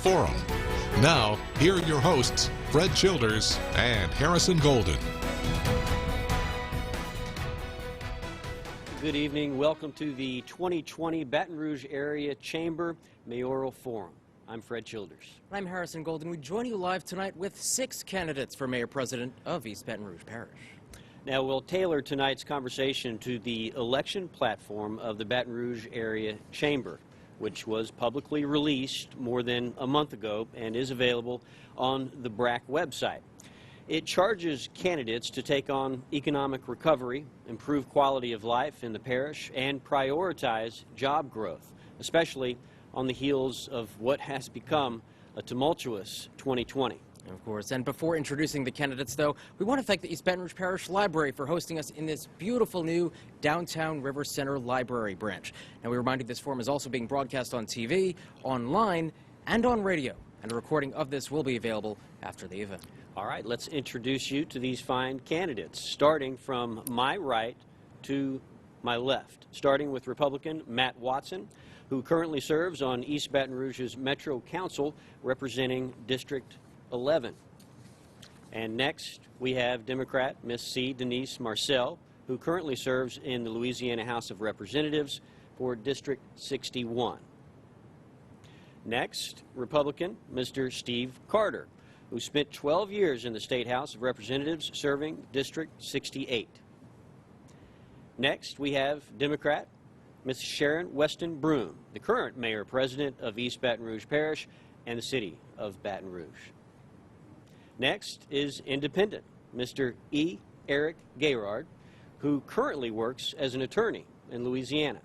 Forum. Now, here are your hosts, Fred Childers and Harrison Golden. Good evening. Welcome to the 2020 Baton Rouge Area Chamber Mayoral Forum. I'm Fred Childers. I'm Harrison Golden. We join you live tonight with 6 candidates for Mayor President of East Baton Rouge Parish. Now, we'll tailor tonight's conversation to the election platform of the Baton Rouge Area Chamber, which was publicly released more than a month ago and is available on the BRAC website. It charges candidates to take on economic recovery, improve quality of life in the parish, and prioritize job growth, especially on the heels of what has become a tumultuous 2020. Of course, and before introducing the candidates, though, we want to thank the East Baton Rouge Parish Library for hosting us in this beautiful new downtown River Center Library branch. Now, we remind you this forum is also being broadcast on TV, online, and on radio, and a recording of this will be available after the event. All right, let's introduce you to these fine candidates, starting from my right to my left, starting with Republican Matt Watson, who currently serves on East Baton Rouge's Metro Council representing District 11. And next, we have Democrat Miss C. Denise Marcel, who currently serves in the Louisiana House of Representatives for District 61. Next, Republican Mr. Steve Carter, who spent 12 years in the State House of Representatives serving District 68. Next, we have Democrat Ms. Sharon Weston Broom, the current Mayor President of East Baton Rouge Parish and the City of Baton Rouge. Next is Independent Mr. E. Eric Gayrard, who currently works as an attorney in Louisiana.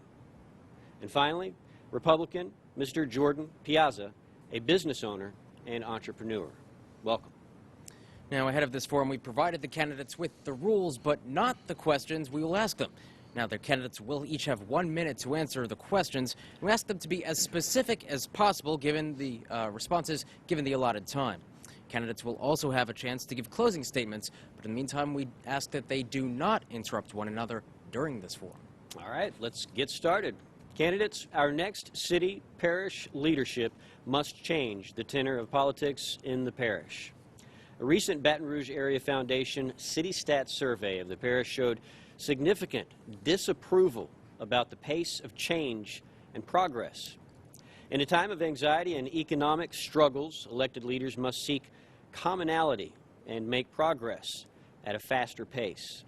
And finally, Republican Mr. Jordan Piazza, a business owner and entrepreneur. Welcome. Now, ahead of this forum, we provided the candidates with the rules, but not the questions we will ask them. Now, their candidates will each have 1 minute to answer the questions. We ask them to be as specific as possible given the responses given the allotted time. Candidates will also have a chance to give closing statements, but in the meantime, we ask that they do not interrupt one another during this forum. All right, let's get started. Candidates, our next city parish leadership must change the tenor of politics in the parish. A recent Baton Rouge Area Foundation City Stats survey of the parish showed significant disapproval about the pace of change and progress. In a time of anxiety and economic struggles, elected leaders must seek commonality and make progress at a faster pace.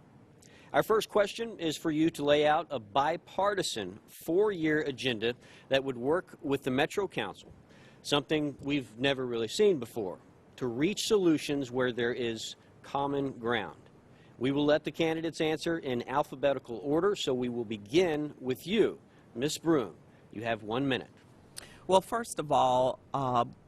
Our first question is for you to lay out a bipartisan 4-year agenda that would work with the Metro Council, something we've never really seen before, to reach solutions where there is common ground. We will let the candidates answer in alphabetical order, so we will begin with you. Ms. Broom, you have 1 minute. Well, first of all,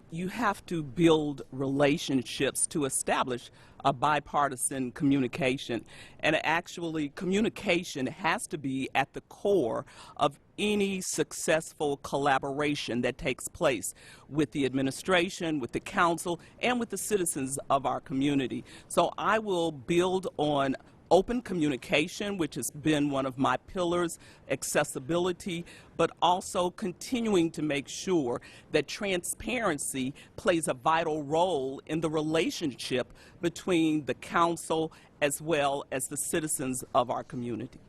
you have to build relationships to establish a bipartisan communication. And actually, communication has to be at the core of any successful collaboration that takes place with the administration, with the council, and with the citizens of our community. So I will build on open communication, which has been one of my pillars, accessibility, but also continuing to make sure that transparency plays a vital role in the relationship between the council as well as the citizens of our community.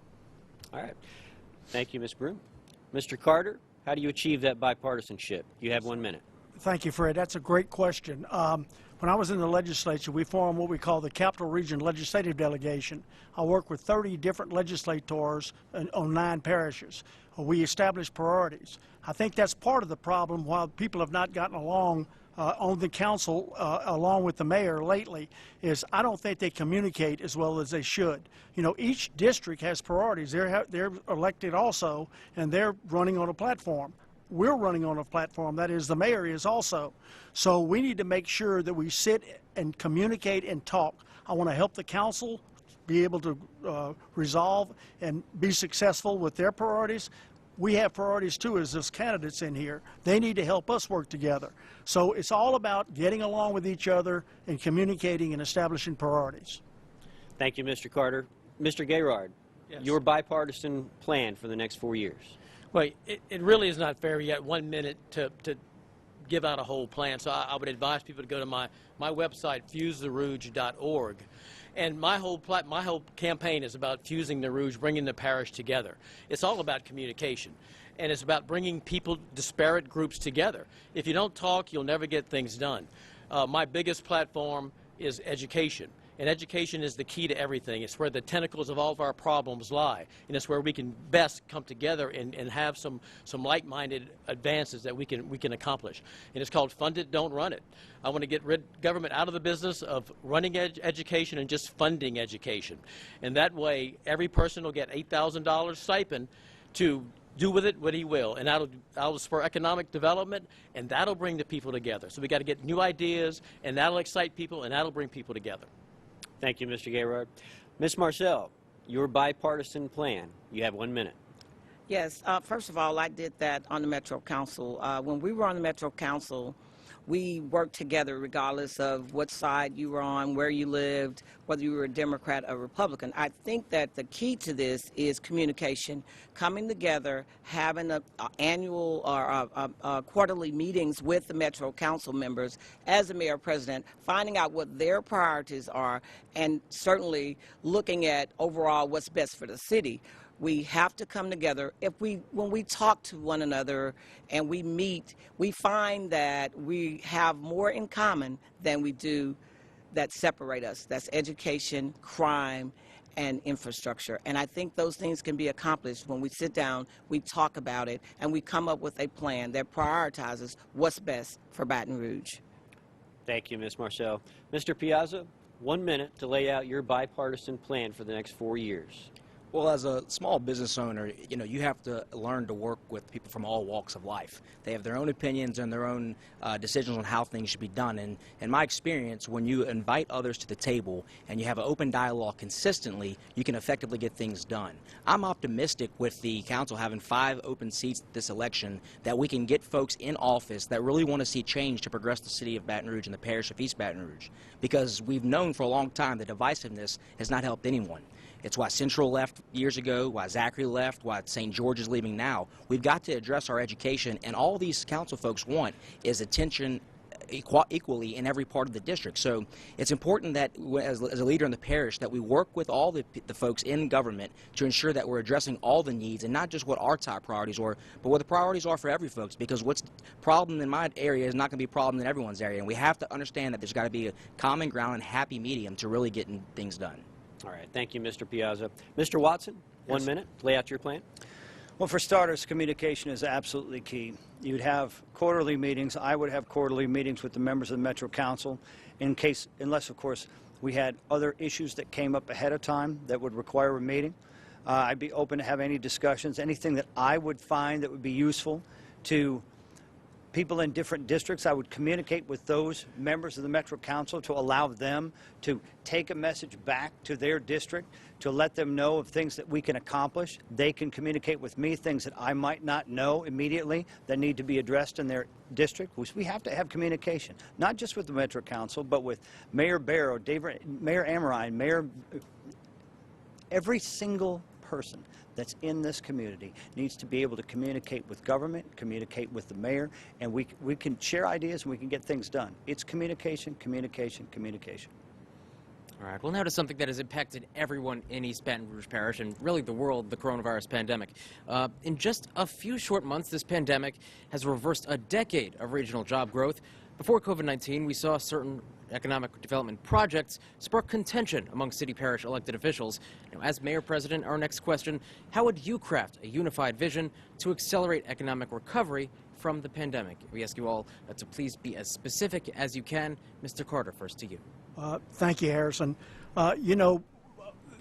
All right. Thank you, Ms. Broom. Mr. Carter, how do you achieve that bipartisanship? You have 1 minute. Thank you, Fred. That's a great question. When I was in the legislature, we formed what we call the Capital Region Legislative Delegation. I worked with 30 different legislators on 9 parishes. We established priorities. I think that's part of the problem why people have not gotten along on the council along with the mayor lately is I don't think they communicate as well as they should. You know, each district has priorities. They're elected also, and they're running on a platform. We're running on a platform, that is, the mayor is also. So we need to make sure that we sit and communicate and talk. I want to help the council be able to resolve and be successful with their priorities. We have priorities too as those candidates in here. They need to help us work together. So it's all about getting along with each other and communicating and establishing priorities. Thank you, Mr. Carter. Mr. Gayrard, yes. Your bipartisan plan for the next 4 years. Well, it really is not fair yet 1 minute to give out a whole plan. So I would advise people to go to my website, fusetherouge.org. And my whole campaign is about fusing the Rouge, bringing the parish together. It's all about communication, and it's about bringing people, disparate groups together. If you don't talk, you'll never get things done. My biggest platform is education. And education is the key to everything. It's where the tentacles of all of our problems lie. And it's where we can best come together and have some like-minded advances that we can accomplish. And it's called Fund It, Don't Run It. I want to get government out of the business of running education and just funding education. And that way, every person will get $8,000 stipend to do with it what he will, and that'll spur economic development, and that'll bring the people together. So we got to get new ideas, and that'll excite people, and that'll bring people together. Thank you, Mr. Gaylord. Ms. Marcel, your bipartisan plan. You have 1 minute. Yes. First of all, I did that on the Metro Council. When we were on the Metro Council, we worked together regardless of what side you were on, where you lived, whether you were a Democrat or Republican. I think that the key to this is communication, coming together, having annual or quarterly meetings with the Metro Council members as the mayor president, finding out what their priorities are, and certainly looking at overall what's best for the city. We have to come together. When we talk to one another and we meet, we find that we have more in common than we do that separate us. That's education, crime, and infrastructure. And I think those things can be accomplished when we sit down, we talk about it, and we come up with a plan that prioritizes what's best for Baton Rouge. Thank you, Ms. Marcel. Mr. Piazza, 1 minute to lay out your bipartisan plan for the next 4 years. Well, as a small business owner, you have to learn to work with people from all walks of life. They have their own opinions and their own decisions on how things should be done. And in my experience, when you invite others to the table and you have an open dialogue consistently, you can effectively get things done. I'm optimistic with the council having 5 open seats this election that we can get folks in office that really want to see change to progress the city of Baton Rouge and the parish of East Baton Rouge. Because we've known for a long time that divisiveness has not helped anyone. It's why Central left years ago, why Zachary left, why St. George is leaving now. We've got to address our education, and all these council folks want is attention equally in every part of the district. So it's important that as a leader in the parish that we work with all the folks in government to ensure that we're addressing all the needs and not just what our top priorities are, but what the priorities are for every folks, because what's problem in my area is not going to be a problem in everyone's area, and we have to understand that there's got to be a common ground and happy medium to really getting things done. All right. Thank you, Mr. Piazza. Mr. Watson, 1 minute. Lay out your plan. Well, for starters, communication is absolutely key. You'd have quarterly meetings. I would have quarterly meetings with the members of the Metro Council unless, of course, we had other issues that came up ahead of time that would require a meeting. I'd be open to have any discussions, anything that I would find that would be useful to people in different districts. I would communicate with those members of the Metro Council to allow them to take a message back to their district, to let them know of things that we can accomplish. They can communicate with me things that I might not know immediately that need to be addressed in their district. We have to have communication, not just with the Metro Council, but with Mayor Barrow, Mayor Amrine, every single person that's in this community needs to be able to communicate with government, communicate with the mayor, and we can share ideas and we can get things done. It's communication, communication, communication. All right, well, now to something that has impacted everyone in East Baton Rouge Parish and really the world, the coronavirus pandemic. In just a few short months, this pandemic has reversed a decade of regional job growth. Before COVID-19, we saw certain economic development projects spark contention among city parish elected officials. Now, as mayor president, our next question, how would you craft a unified vision to accelerate economic recovery from the pandemic? We ask you all to please be as specific as you can. Mr. Carter, first to you. Thank you, Harrison.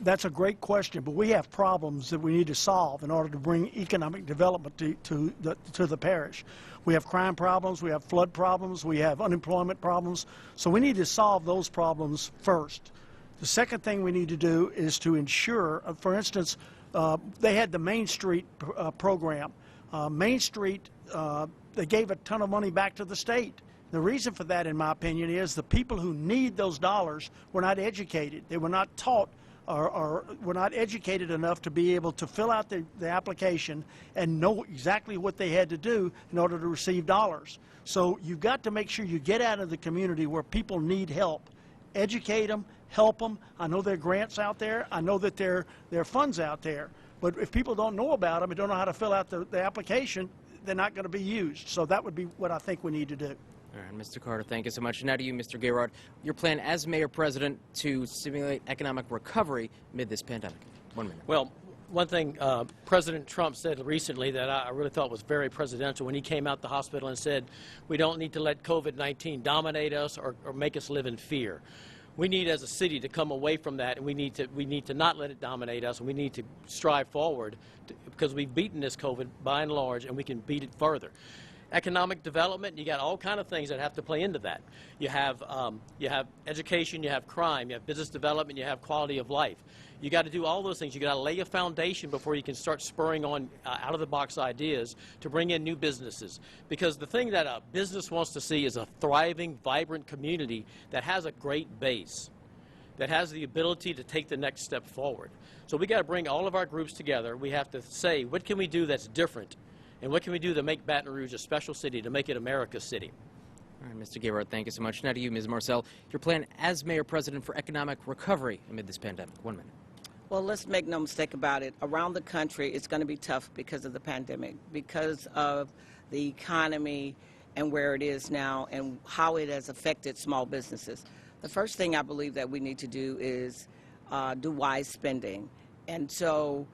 That's a great question, but we have problems that we need to solve in order to bring economic development to the parish. We have crime problems, we have flood problems, we have unemployment problems, so we need to solve those problems first. The second thing we need to do is to ensure, for instance, they had the Main Street program. Main Street, they gave a ton of money back to the state. The reason for that, in my opinion, is the people who need those dollars were not educated. They were not taught were not educated enough to be able to fill out the application and know exactly what they had to do in order to receive dollars. So you've got to make sure you get out of the community where people need help. Educate them, help them. I know there are grants out there. I know that there are funds out there. But if people don't know about them and don't know how to fill out the application, they're not going to be used. So that would be what I think we need to do. All right, Mr. Carter, thank you so much. Now to you, Mr. Gayrard, your plan as mayor-president to stimulate economic recovery amid this pandemic. 1 minute. Well, one thing President Trump said recently that I really thought was very presidential when he came out the hospital and said, we don't need to let COVID-19 dominate us or make us live in fear. We need as a city to come away from that, and we need to not let it dominate us, and we need to strive forward because we've beaten this COVID by and large, and we can beat it further. Economic development, you got all kind of things that have to play into that. You have education, you have crime, you have business development, you have quality of life. You got to do all those things. You got to lay a foundation before you can start spurring on out-of-the-box ideas to bring in new businesses. Because the thing that a business wants to see is a thriving, vibrant community that has a great base, that has the ability to take the next step forward. So we got to bring all of our groups together. We have to say, what can we do that's different? And what can we do to make Baton Rouge a special city, to make it America's city? All right, Mr. Gayrard, thank you so much. Now to you, Ms. Marcel, your plan as mayor-president for economic recovery amid this pandemic. 1 minute. Well, let's make no mistake about it. Around the country, it's going to be tough because of the pandemic, because of the economy and where it is now and how it has affected small businesses. The first thing I believe that we need to do is do wise spending. And so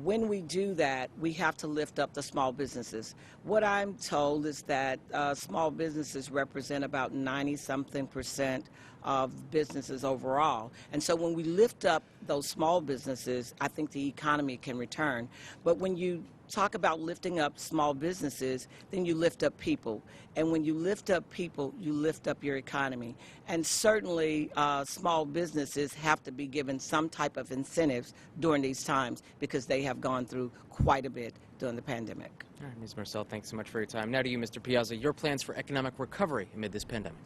when we do that, we have to lift up the small businesses. What I'm told is that small businesses represent about 90-something% of businesses overall. And so when we lift up those small businesses, I think the economy can return. But when you talk about lifting up small businesses, then you lift up people. And when you lift up people, you lift up your economy. And certainly small businesses have to be given some type of incentives during these times because they have gone through quite a bit during the pandemic. All right, Ms. Marcel, thanks so much for your time. Now to you, Mr. Piazza, your plans for economic recovery amid this pandemic.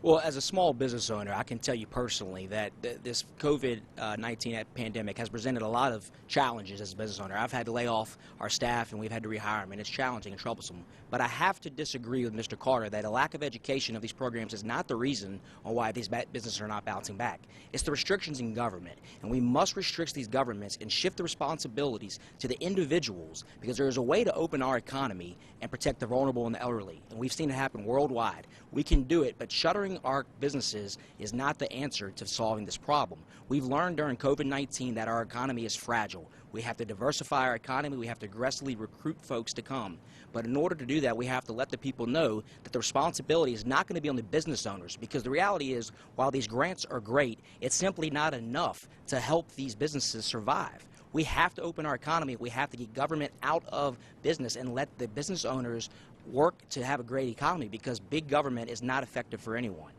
Well, as a small business owner, I can tell you personally that this COVID-19 pandemic has presented a lot of challenges as a business owner. I've had to lay off our staff and we've had to rehire them, and it's challenging and troublesome. But I have to disagree with Mr. Carter that a lack of education of these programs is not the reason on why these businesses are not bouncing back. It's the restrictions in government, and we must restrict these governments and shift the responsibilities to the individuals because there is a way to open our economy and protect the vulnerable and the elderly, and we've seen it happen worldwide. We can do it, but shuttering our businesses is not the answer to solving this problem. We've learned during COVID-19 that our economy is fragile. We have to diversify our economy. We have to aggressively recruit folks to come. But in order to do that, we have to let the people know that the responsibility is not going to be on the business owners, because the reality is, while these grants are great, it's simply not enough to help these businesses survive. We have to open our economy. We have to get government out of business and let the business owners work to have a great economy, because big government is not effective for anyone.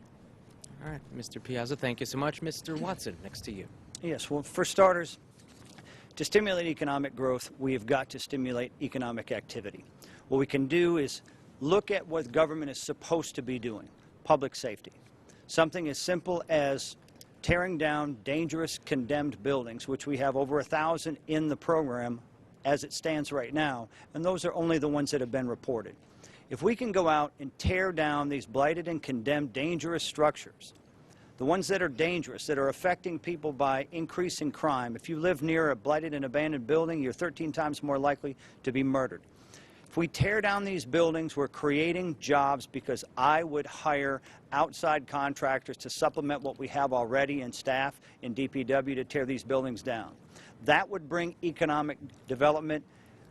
All right, Mr. Piazza, thank you so much. Mr. Watson, next to you. Yes, well, for starters, to stimulate economic growth, we have got to stimulate economic activity. What we can do is look at what government is supposed to be doing, public safety. Something as simple as tearing down dangerous condemned buildings, which we have over 1,000 in the program as it stands right now, and those are only the ones that have been reported. If we can go out and tear down these blighted and condemned dangerous structures, the ones that are dangerous, that are affecting people by increasing crime, if you live near a blighted and abandoned building, you're 13 times more likely to be murdered. If we tear down these buildings, we're creating jobs, because I would hire outside contractors to supplement what we have already in staff in DPW to tear these buildings down. That would bring economic development,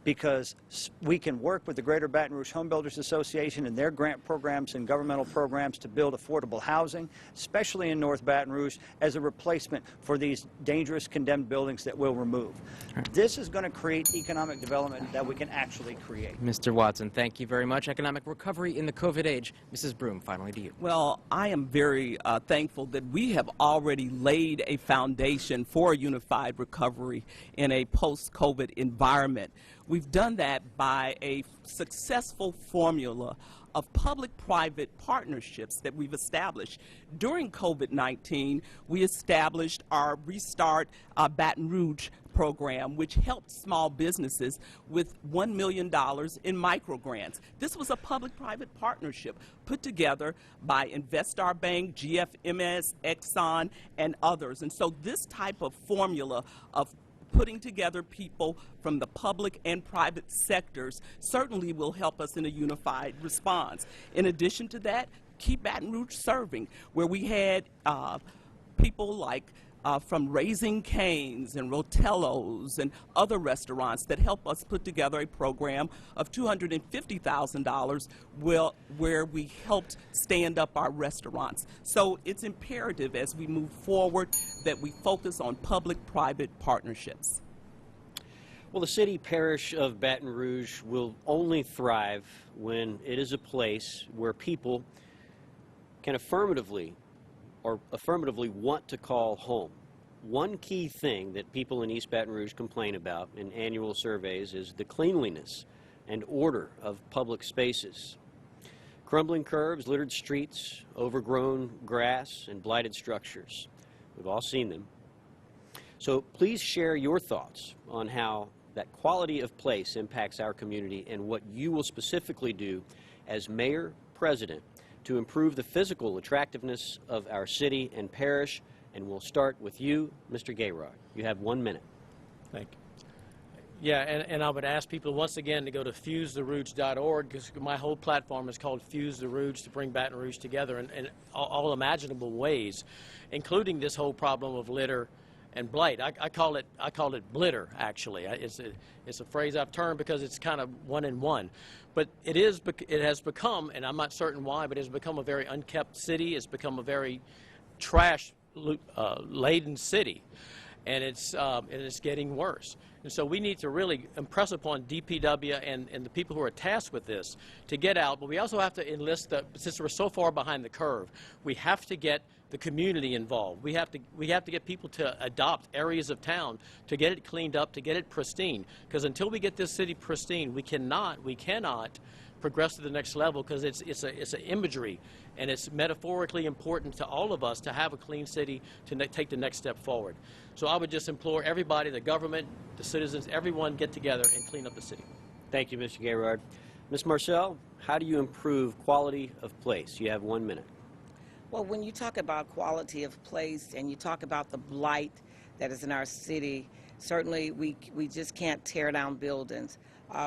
because we can work with the Greater Baton Rouge Home Builders Association and their grant programs and governmental programs to build affordable housing, especially in North Baton Rouge, as a replacement for these dangerous condemned buildings that we'll remove. Right. This is going to create economic development that we can actually create. Mr. Watson, thank you very much. Economic recovery in the COVID age. Mrs. Broom, finally to you. Well, I am very thankful that we have already laid a foundation for a unified recovery in a post-COVID environment. We've done that by a successful formula of public-private partnerships that we've established. During COVID-19, we established our Restart Baton Rouge program, which helped small businesses with $1 million in microgrants. This was a public-private partnership put together by InvestStar Bank, GFMS, Exxon, and others. And so this type of formula of putting together people from the public and private sectors certainly will help us in a unified response. In addition to that, keep Baton Rouge serving, where we had people like from Raising Cane's and Rotello's and other restaurants that help us put together a program of $250,000 where we helped stand up our restaurants. So it's imperative as we move forward that we focus on public-private partnerships. Well, the city parish of Baton Rouge will only thrive when it is a place where people can affirmatively want to call home. One key thing that people in East Baton Rouge complain about in annual surveys is the cleanliness and order of public spaces. Crumbling curbs, littered streets, overgrown grass, and blighted structures. We've all seen them. So please share your thoughts on how that quality of place impacts our community and what you will specifically do as mayor, president, to improve the physical attractiveness of our city and parish. And we'll start with you, Mr. Gayrod. You have 1 minute. Thank you. Yeah, and I would ask people once again to go to fusetherouge.org, because my whole platform is called Fuse the Rouge, to bring Baton Rouge together in all imaginable ways, including this whole problem of litter and blight. I call it blitter, actually. It's a phrase I've termed because it's kind of one in one. But it has become, and I'm not certain why, but it has become a very unkept city. It's become a very trash-laden city, and it's getting worse. And so we need to really impress upon DPW and the people who are tasked with this to get out, but we also have to enlist, since we're so far behind the curve, we have to get the community involved. We have to get people to adopt areas of town to get it cleaned up, to get it pristine, because until we get this city pristine, we cannot progress to the next level, because it's an imagery, and it's metaphorically important to all of us to have a clean city to take the next step forward. So I would just implore everybody, the government, the citizens, everyone, get together and clean up the city. Thank you, Mr. Gayrod. Ms. Marcel, how do you improve quality of place? You have 1 minute. Well, when you talk about quality of place and you talk about the blight that is in our city, certainly we just can't tear down buildings.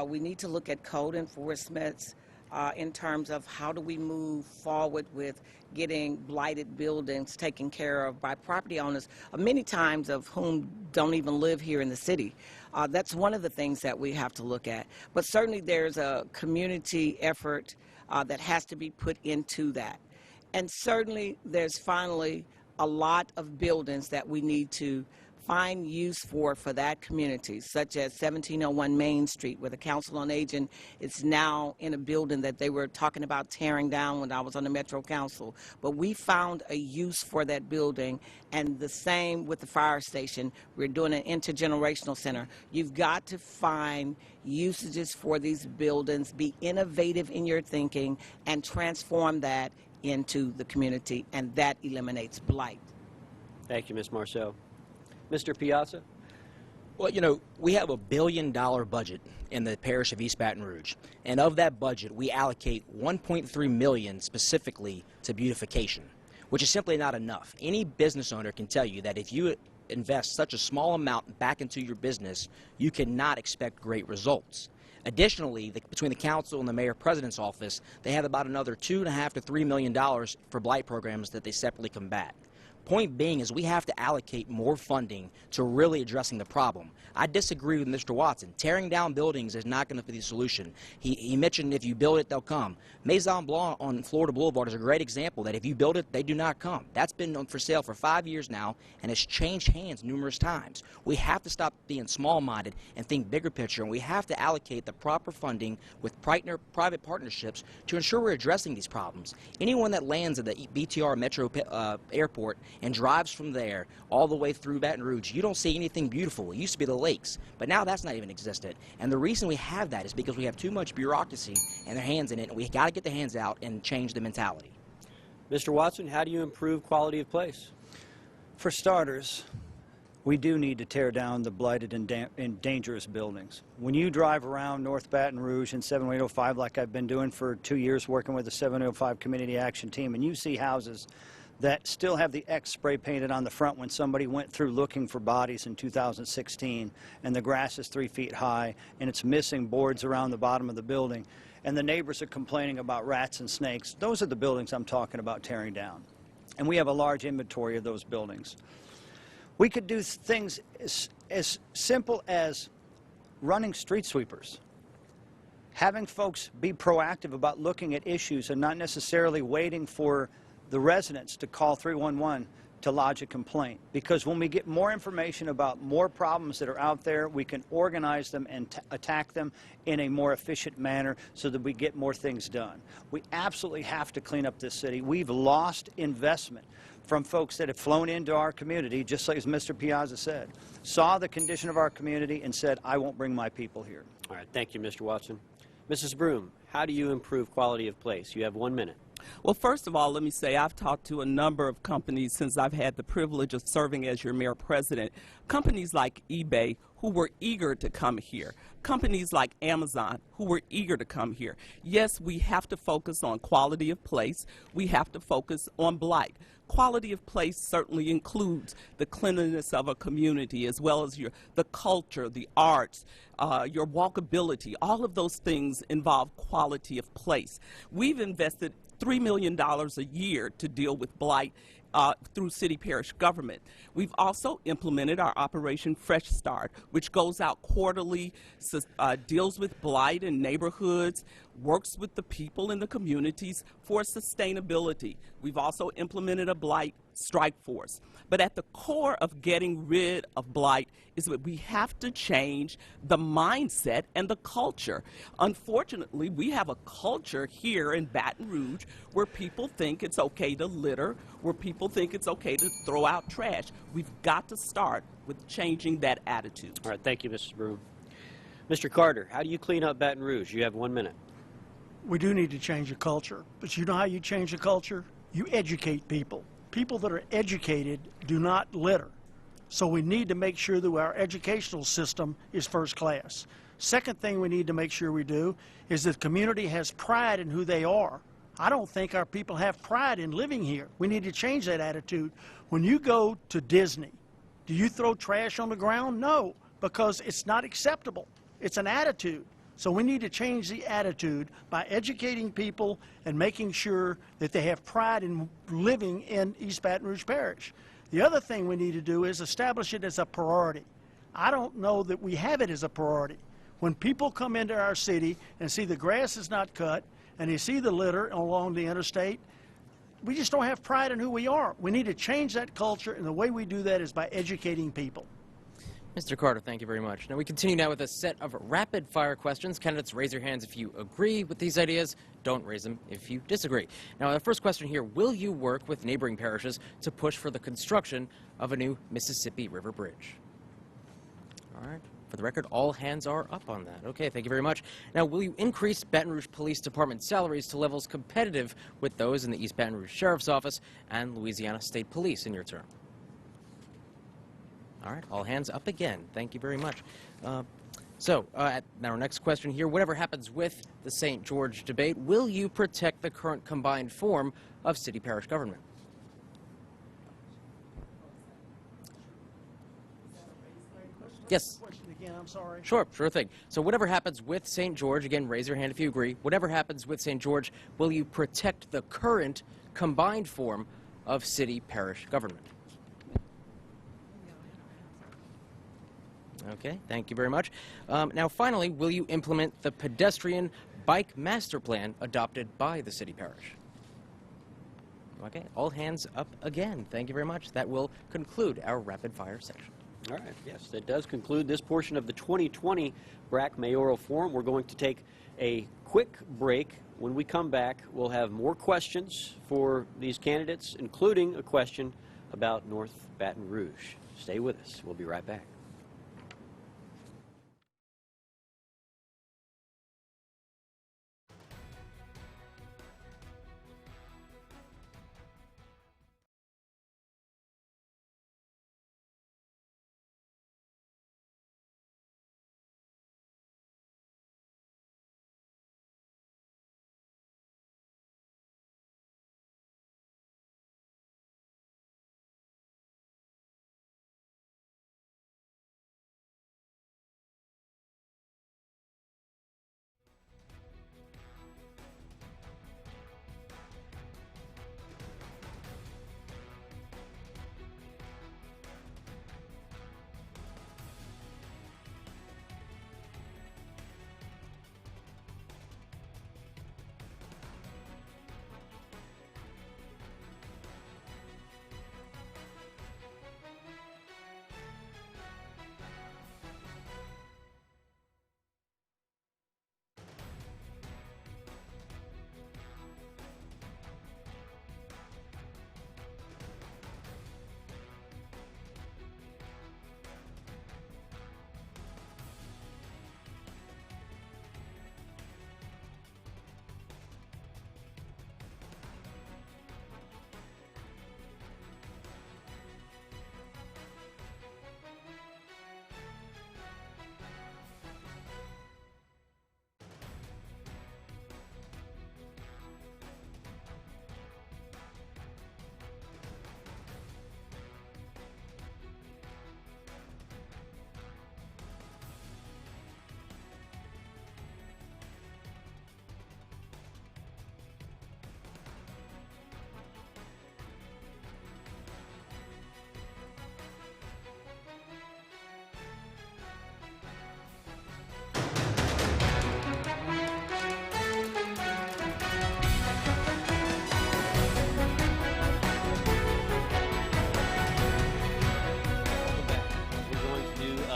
We need to look at code enforcement in terms of how do we move forward with getting blighted buildings taken care of by property owners, many times of whom don't even live here in the city. That's one of the things that we have to look at. But certainly there's a community effort that has to be put into that. And certainly there's finally a lot of buildings that we need to find use for that community, such as 1701 Main Street, where the Council on Aging is now in a building that they were talking about tearing down when I was on the Metro Council. But we found a use for that building, and the same with the fire station. We're doing an intergenerational center. You've got to find usages for these buildings, be innovative in your thinking, and transform that into the community, and that eliminates blight. Thank you, Ms. Marceau. Mr. Piazza? Well, you know, we have a $1 billion budget in the parish of East Baton Rouge, and of that budget, we allocate $1.3 million specifically to beautification, which is simply not enough. Any business owner can tell you that if you invest such a small amount back into your business, you cannot expect great results. Additionally, between the council and the mayor-president's office, they have about another $2.5 to $3 million for blight programs that they separately combat. Point being is we have to allocate more funding to really addressing the problem. I disagree with Mr. Watson. Tearing down buildings is not going to be the solution. He mentioned if you build it, they'll come. Maison Blanc on Florida Boulevard is a great example that if you build it, they do not come. That's been for sale for 5 years now, and it's changed hands numerous times. We have to stop being small-minded and think bigger picture, and we have to allocate the proper funding with private partnerships to ensure we're addressing these problems. Anyone that lands at the BTR Metro Airport and drives from there all the way through Baton Rouge, you don't see anything beautiful. It used to be the lakes, but now that's not even existent. And the reason we have that is because we have too much bureaucracy and their hands in it, and we got to get the hands out and change the mentality. Mr. Watson, how do you improve quality of place? For starters, we do need to tear down the blighted and dangerous buildings. When you drive around North Baton Rouge in 7805, like I've been doing for 2 years working with the 705 Community Action Team, and you see houses that still have the X spray painted on the front when somebody went through looking for bodies in 2016, and the grass is 3 feet high, and it's missing boards around the bottom of the building, and the neighbors are complaining about rats and snakes. Those are the buildings I'm talking about tearing down. And we have a large inventory of those buildings. We could do things as simple as running street sweepers, having folks be proactive about looking at issues and not necessarily waiting for the residents to call 311 to lodge a complaint. Because when we get more information about more problems that are out there, we can organize them and attack them in a more efficient manner so that we get more things done. We absolutely have to clean up this city. We've lost investment from folks that have flown into our community, just like as Mr. Piazza said, saw the condition of our community and said, I won't bring my people here. All right, thank you, Mr. Watson. Mrs. Broom, how do you improve quality of place? You have 1 minute. Well, first of all, let me say I've talked to a number of companies since I've had the privilege of serving as your mayor president. Companies like eBay, who were eager to come here. Companies like Amazon, who were eager to come here. Yes, we have to focus on quality of place. We have to focus on blight. Quality of place certainly includes the cleanliness of a community, as well as the culture, the arts, your walkability. All of those things involve quality of place. We've invested $3 million a year to deal with blight through city parish government. We've also implemented our Operation Fresh Start, which goes out quarterly, deals with blight in neighborhoods, works with the people in the communities for sustainability. We've also implemented a blight strike force. But at the core of getting rid of blight is that we have to change the mindset and the culture. Unfortunately, we have a culture here in Baton Rouge where people think it's okay to litter, where people think it's okay to throw out trash. We've got to start with changing that attitude. All right, thank you, Mrs. Broom. Mr. Carter, how do you clean up Baton Rouge? You have 1 minute. We do need to change the culture, but you know how you change the culture? You educate people. People that are educated do not litter. So we need to make sure that our educational system is first class. Second thing we need to make sure we do is that the community has pride in who they are. I don't think our people have pride in living here. We need to change that attitude. When you go to Disney, do you throw trash on the ground? No, because it's not acceptable. It's an attitude. So we need to change the attitude by educating people and making sure that they have pride in living in East Baton Rouge Parish. The other thing we need to do is establish it as a priority. I don't know that we have it as a priority. When people come into our city and see the grass is not cut and they see the litter along the interstate, we just don't have pride in who we are. We need to change that culture, and the way we do that is by educating people. Mr. Carter, thank you very much. Now we continue now with a set of rapid-fire questions. Candidates, raise your hands if you agree with these ideas. Don't raise them if you disagree. Now, the first question here, will you work with neighboring parishes to push for the construction of a new Mississippi River Bridge? All right. For the record, all hands are up on that. Okay, thank you very much. Now, will you increase Baton Rouge Police Department salaries to levels competitive with those in the East Baton Rouge Sheriff's Office and Louisiana State Police in your term? All right, all hands up again. Thank you very much. Now our next question here, whatever happens with the St. George debate, will you protect the current combined form of city-parish government? Yes. Question again, I'm sorry. Sure thing. So whatever happens with St. George, again, raise your hand if you agree, whatever happens with St. George, will you protect the current combined form of city-parish government? Okay, thank you very much. Now, finally, will you implement the pedestrian bike master plan adopted by the city parish? Okay, all hands up again. Thank you very much. That will conclude our rapid-fire section. All right, yes, that does conclude this portion of the 2020 BRAC Mayoral Forum. We're going to take a quick break. When we come back, we'll have more questions for these candidates, including a question about North Baton Rouge. Stay with us. We'll be right back.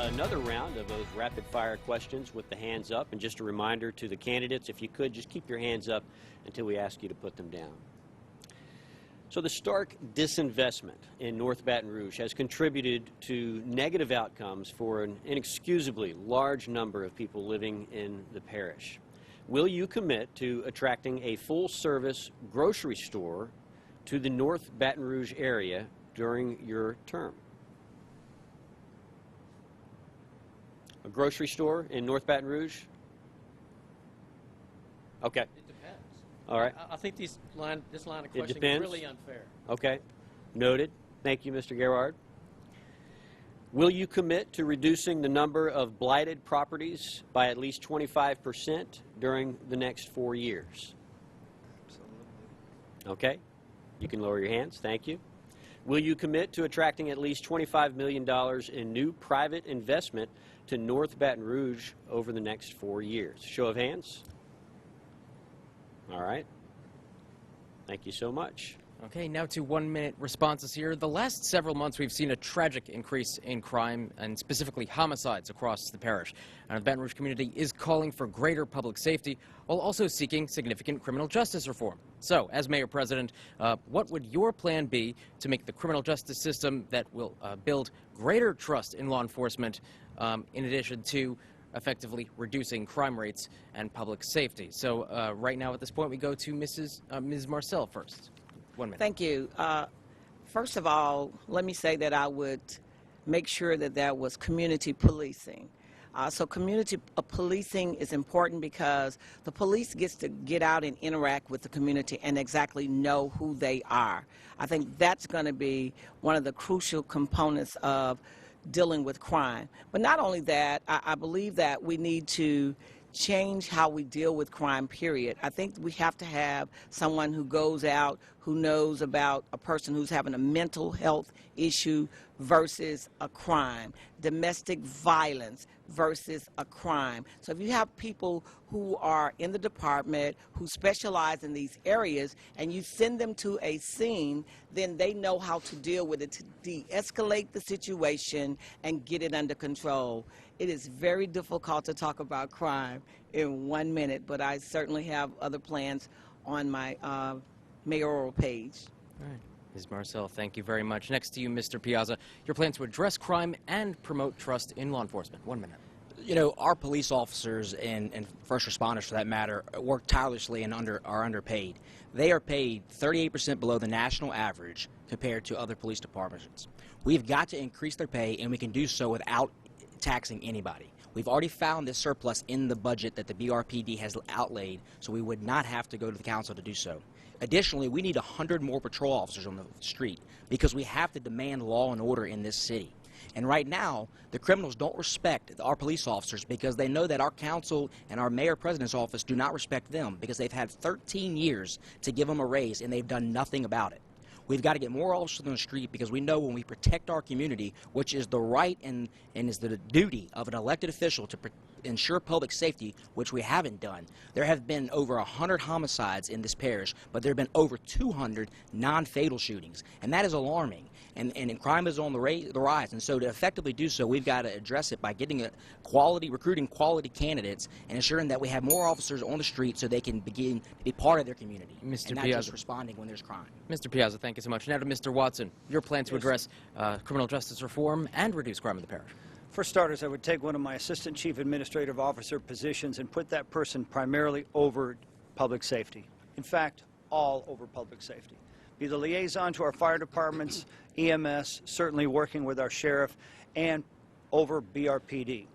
Another round of those rapid-fire questions with the hands up. And just a reminder to the candidates, if you could, just keep your hands up until we ask you to put them down. So the stark disinvestment in North Baton Rouge has contributed to negative outcomes for an inexcusably large number of people living in the parish. Will you commit to attracting a full-service grocery store to the North Baton Rouge area during your term? A grocery store in North Baton Rouge? Okay. It depends. All right. I think this line of questioning depends. is really unfair. Okay. Noted. Thank you, Mr. Gerard. Will you commit to reducing the number of blighted properties by at least 25% during the next 4 years? Absolutely. Okay. You can lower your hands. Thank you. Will you commit to attracting at least $25 million in new private investment to North Baton Rouge over the next 4 years? Show of hands. All right. Thank you so much. Okay, now to 1-minute responses here. The last several months, we've seen a tragic increase in crime, and specifically homicides across the parish. And the Baton Rouge community is calling for greater public safety while also seeking significant criminal justice reform. So, as Mayor President, what would your plan be to make the criminal justice system that will build greater trust in law enforcement, in addition to effectively reducing crime rates and public safety? So, right now at this point, we go to Ms. Marcel first. 1 minute. Thank you. First of all, let me say that I would make sure that there was community policing. So community policing is important because the police gets to get out and interact with the community and exactly know who they are. I think that's going to be one of the crucial components of dealing with crime. But not only that, I believe that we need to change how we deal with crime, period. I think we have to have someone who goes out, who knows about a person who's having a mental health issue versus a crime, domestic violence versus a crime. So if you have people who are in the department who specialize in these areas and you send them to a scene, then they know how to deal with it, to de-escalate the situation and get it under control. It is very difficult to talk about crime in 1 minute, but I certainly have other plans on my mayoral page. All right. Ms. Marcel, thank you very much. Next to you, Mr. Piazza, your plan to address crime and promote trust in law enforcement. 1 minute. You know, our police officers and first responders, for that matter, work tirelessly and are underpaid. They are paid 38% below the national average compared to other police departments. We've got to increase their pay, and we can do so without taxing anybody. We've already found this surplus in the budget that the BRPD has outlaid, so we would not have to go to the council to do so. Additionally, we need 100 more patrol officers on the street because we have to demand law and order in this city. And right now, the criminals don't respect our police officers because they know that our council and our mayor-president's office do not respect them because they've had 13 years to give them a raise and they've done nothing about it. We've got to get more officers on the street because we know when we protect our community, which is the right and is the duty of an elected official to ensure public safety, which we haven't done. There have been over 100 homicides in this parish, but there have been over 200 non-fatal shootings, and that is alarming. And crime is on the rise, and so to effectively do so, we've got to address it by getting recruiting quality candidates and ensuring that we have more officers on the street so they can begin to be part of their community. Mr. And not Piazza. just responding when there's crime. Mr. Piazza, thank you so much. Now to Mr. Watson, your plan to address criminal justice reform and reduce crime in the parish. For starters, I would take one of my assistant chief administrative officer positions and put that person primarily over public safety. In fact, all over public safety. Be the liaison to our fire departments, EMS, certainly working with our sheriff, and over BRPD.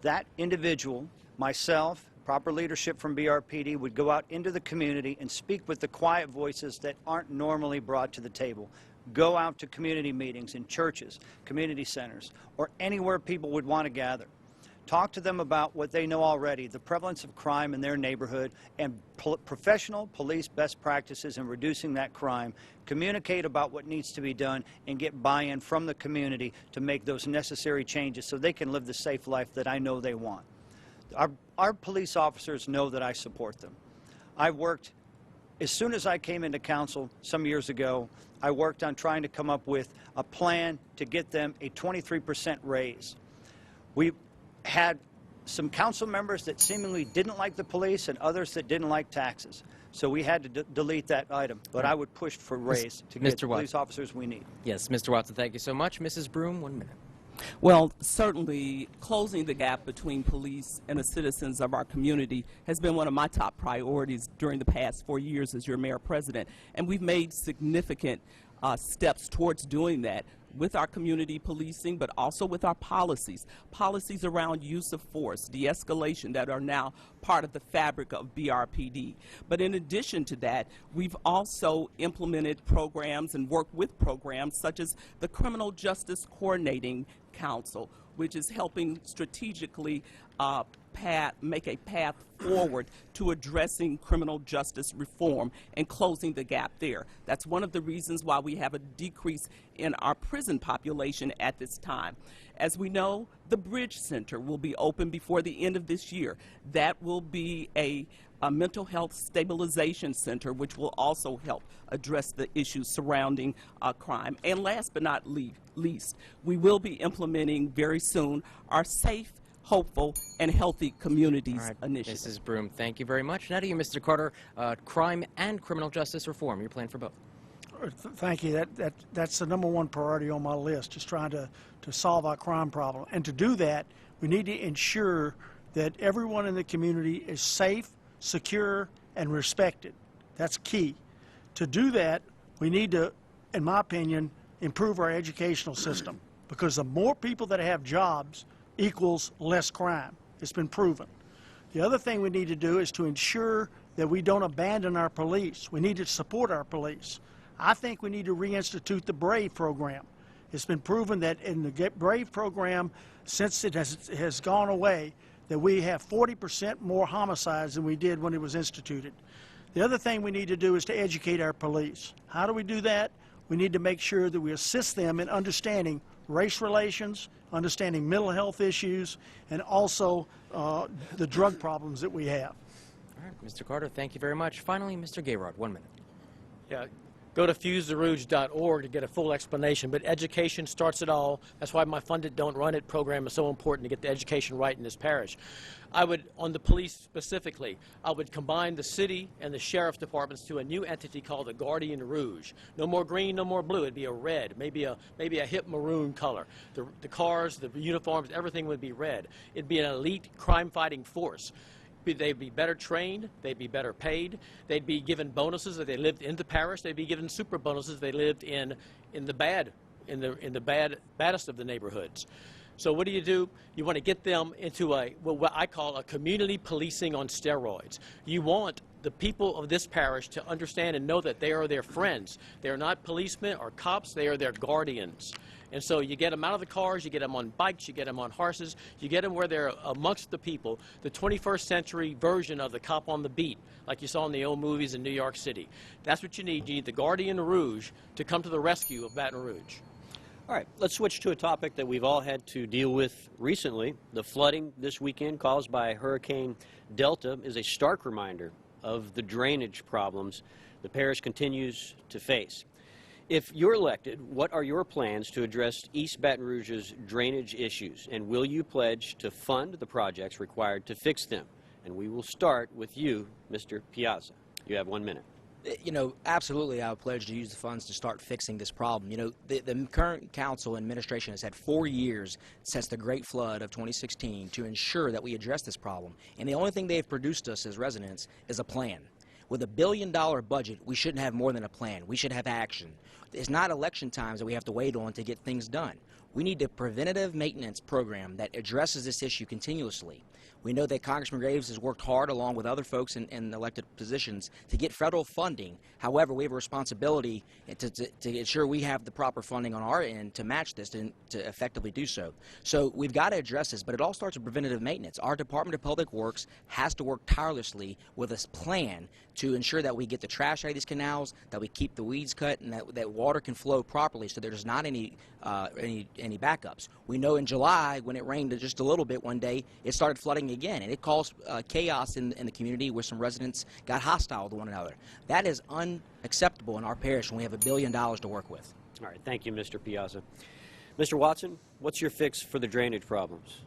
That individual, myself, proper leadership from BRPD would go out into the community and speak with the quiet voices that aren't normally brought to the table. Go out to community meetings in churches, community centers, or anywhere people would want to gather. Talk to them about what they know already, the prevalence of crime in their neighborhood, and professional police best practices in reducing that crime. Communicate about what needs to be done and get buy-in from the community to make those necessary changes so they can live the safe life that I know they want. Our police officers know that I support them. I worked, as soon as I came into council some years ago, I worked on trying to come up with a plan to get them a 23% raise. We had some council members that seemingly didn't like the police and others that didn't like taxes. So we had to delete that item. But I would push for raise to get the police officers we need. Yes, Mr. Watson, thank you so much. Mrs. Broom, 1 minute. Well, certainly closing the gap between police and the citizens of our community has been one of my top priorities during the past 4 years as your mayor-president. And we've made significant steps towards doing that with our community policing, but also with our policies around use of force, de-escalation, that are now part of the fabric of BRPD. But in addition to that, we've also implemented programs and worked with programs such as the Criminal Justice Coordinating Council, which is helping strategically make a path forward to addressing criminal justice reform and closing the gap there. That's one of the reasons why we have a decrease in our prison population at this time. As we know, the Bridge Center will be open before the end of this year. That will be a mental health stabilization center, which will also help address the issues surrounding crime. And last but not least, we will be implementing very soon our Safe, Hopeful, and Healthy Communities initiative. Mrs. Broom, thank you very much. Now to you, Mr. Carter, crime and criminal justice reform. Your plan for both. Thank you. That's the #1 priority on my list, just trying to solve our crime problem. And to do that, we need to ensure that everyone in the community is safe, secure, and respected. That's key. To do that, we need to, in my opinion, improve our educational system, because the more people that have jobs equals less crime. It's been proven. The other thing we need to do is to ensure that we don't abandon our police. We need to support our police. I think we need to reinstitute the BRAVE program. It's been proven that in the BRAVE program, since it has gone away, that we have 40% more homicides than we did when it was instituted. The other thing we need to do is to educate our police. How do we do that? We need to make sure that we assist them in understanding race relations, understanding mental health issues, and also the drug problems that we have. All right, Mr. Carter, thank you very much. Finally, Mr. Gayrod, 1 minute. Yeah, go to fusetherouge.org to get a full explanation. But education starts it all. That's why my Fund It, Don't Run It program is so important to get the education right in this parish. I would, on the police specifically, I would combine the city and the sheriff departments to a new entity called the Guardian Rouge. No more green, no more blue. It'd be a red, maybe a hip maroon color. The cars, the uniforms, everything would be red. It'd be an elite crime-fighting force. They'd be better trained, they'd be better paid, they'd be given bonuses if they lived in the parish, they'd be given super bonuses if they lived in the baddest of the neighborhoods. So what do? You want to get them into what I call a community policing on steroids. You want the people of this parish to understand and know that they are their friends. They are not policemen or cops, they are their guardians. And so you get them out of the cars, you get them on bikes, you get them on horses, you get them where they're amongst the people, the 21st century version of the cop on the beat, like you saw in the old movies in New York City. That's what you need. You need the Guardian Rouge to come to the rescue of Baton Rouge. All right, let's switch to a topic that we've all had to deal with recently. The flooding this weekend caused by Hurricane Delta is a stark reminder of the drainage problems the parish continues to face. If you're elected, what are your plans to address East Baton Rouge's drainage issues, and will you pledge to fund the projects required to fix them? And we will start with you, Mr. Piazza. You have 1 minute. You know, absolutely, I would pledge to use the funds to start fixing this problem. You know, the current council and administration has had 4 years since the Great Flood of 2016 to ensure that we address this problem. And the only thing they've produced us as residents is a plan. With a $1 billion budget, we shouldn't have more than a plan. We should have action. It's not election times that we have to wait on to get things done. We need a preventative maintenance program that addresses this issue continuously. We know that Congressman Graves has worked hard along with other folks in elected positions to get federal funding. However, we have a responsibility to ensure we have the proper funding on our end to match this and to effectively do so. So we've got to address this, but it all starts with preventative maintenance. Our Department of Public Works has to work tirelessly with a plan to ensure that we get the trash out of these canals, that we keep the weeds cut, and that water can flow properly so there's not any backups. We know in July, when it rained just a little bit one day, it started flooding again, and it caused chaos in the community where some residents got hostile to one another. That is unacceptable in our parish when we have $1 billion to work with. All right, thank you, Mr. Piazza. Mr. Watson, what's your fix for the drainage problems?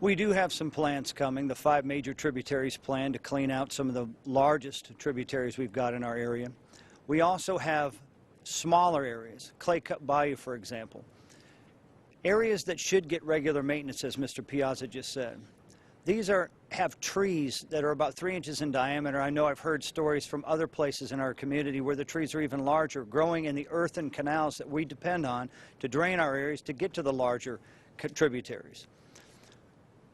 We do have some plans coming. The 5 major tributaries plan to clean out some of the largest tributaries we've got in our area. We also have smaller areas, Clay Cup Bayou, for example. Areas that should get regular maintenance, as Mr. Piazza just said. These have trees that are about 3 inches in diameter. I know I've heard stories from other places in our community where the trees are even larger, growing in the earthen canals that we depend on to drain our areas to get to the larger tributaries.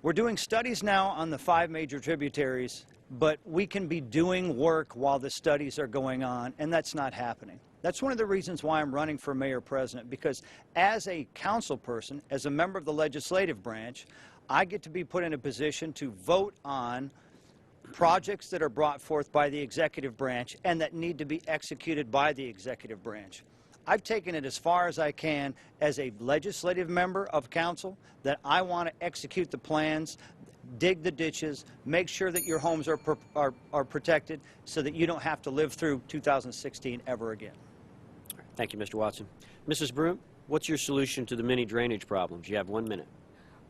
We're doing studies now on the 5 major tributaries, but we can be doing work while the studies are going on, and that's not happening. That's one of the reasons why I'm running for mayor president, because as a council person, as a member of the legislative branch, I get to be put in a position to vote on projects that are brought forth by the executive branch and that need to be executed by the executive branch. I've taken it as far as I can as a legislative member of council that I want to execute the plans, dig the ditches, make sure that your homes are protected so that you don't have to live through 2016 ever again. Thank you, Mr. Watson. Mrs. Broom, what's your solution to the many drainage problems? You have 1 minute.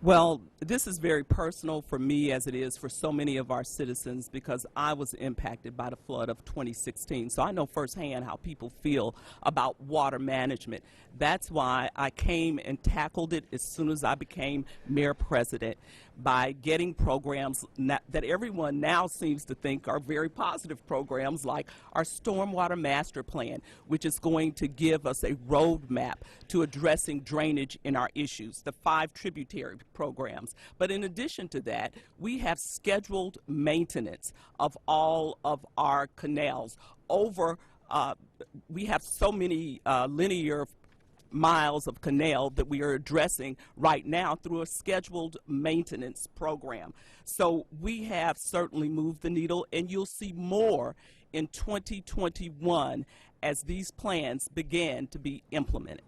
Well, this is very personal for me as it is for so many of our citizens because I was impacted by the flood of 2016. So I know firsthand how people feel about water management. That's why I came and tackled it as soon as I became mayor president by getting programs that everyone now seems to think are very positive programs like our Stormwater Master Plan, which is going to give us a roadmap to addressing drainage in our issues, the 5 tributary programs. But in addition to that, we have scheduled maintenance of all of our canals. We have so many linear miles of canal that we are addressing right now through a scheduled maintenance program. So we have certainly moved the needle, and you'll see more in 2021 as these plans begin to be implemented.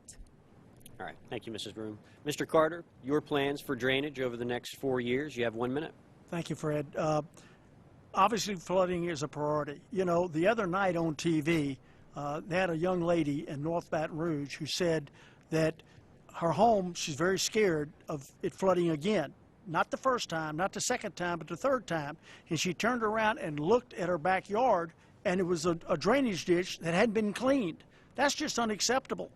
All right. Thank you, Mrs. Broom. Mr. Carter, your plans for drainage over the next 4 years. You have 1 minute. Thank you, Fred. Obviously, flooding is a priority. You know, the other night on TV, they had a young lady in North Baton Rouge who said that her home, she's very scared of it flooding again. Not the first time, not the second time, but the third time. And she turned around and looked at her backyard, and it was a drainage ditch that hadn't been cleaned. That's just unacceptable.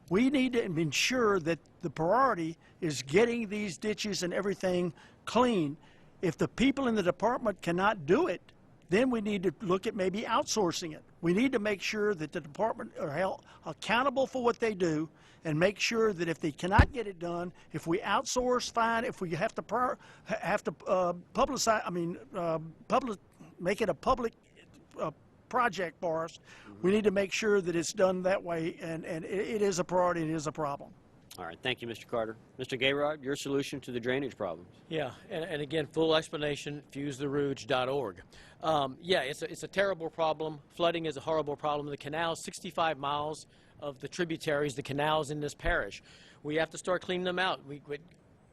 We need to ensure that the priority is getting these ditches and everything clean. If the people in the department cannot do it, then we need to look at maybe outsourcing it. We need to make sure that the department are held accountable for what they do, and make sure that if they cannot get it done, if we outsource, fine. If we have to publicize, make it a public project for us, we need to make sure that it's done that way, and it is a priority and it is a problem. All right, thank you, Mr. Carter. Mr. Gayrod, your solution to the drainage problems. Yeah, and again, full explanation, fusetherouge.org. Yeah, it's a terrible problem. Flooding is a horrible problem. The canals, 65 miles of the tributaries, the canals in this parish, we have to start cleaning them out. We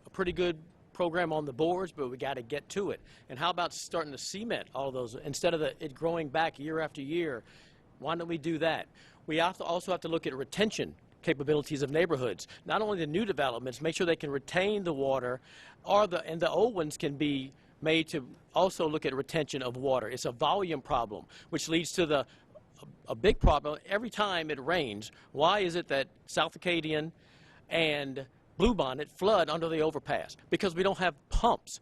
a pretty good program on the boards, but we got to get to it. And how about starting to cement all of those instead of it growing back year after year? Why don't we do that? We also have to look at retention capabilities of neighborhoods. Not only the new developments, make sure they can retain the water, and the old ones can be made to also look at retention of water. It's a volume problem, which leads to a big problem. Every time it rains, why is it that South Acadian and Bluebonnet flood under the overpass? Because we don't have pumps.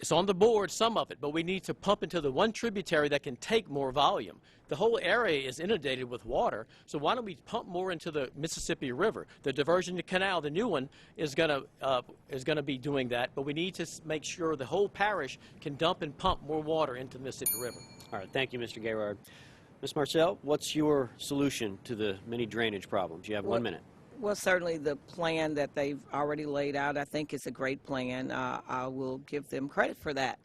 It's on the board, some of it, but we need to pump into the one tributary that can take more volume. The whole area is inundated with water, so why don't we pump more into the Mississippi River? The diversion canal, the new one, is going to be doing that, but we need to make sure the whole parish can dump and pump more water into the Mississippi River. All right, thank you, Mr. Gayrard. Ms. Marcel, what's your solution to the many drainage problems? You have 1 minute. Well, certainly the plan that they've already laid out, I think is a great plan. I will give them credit for that.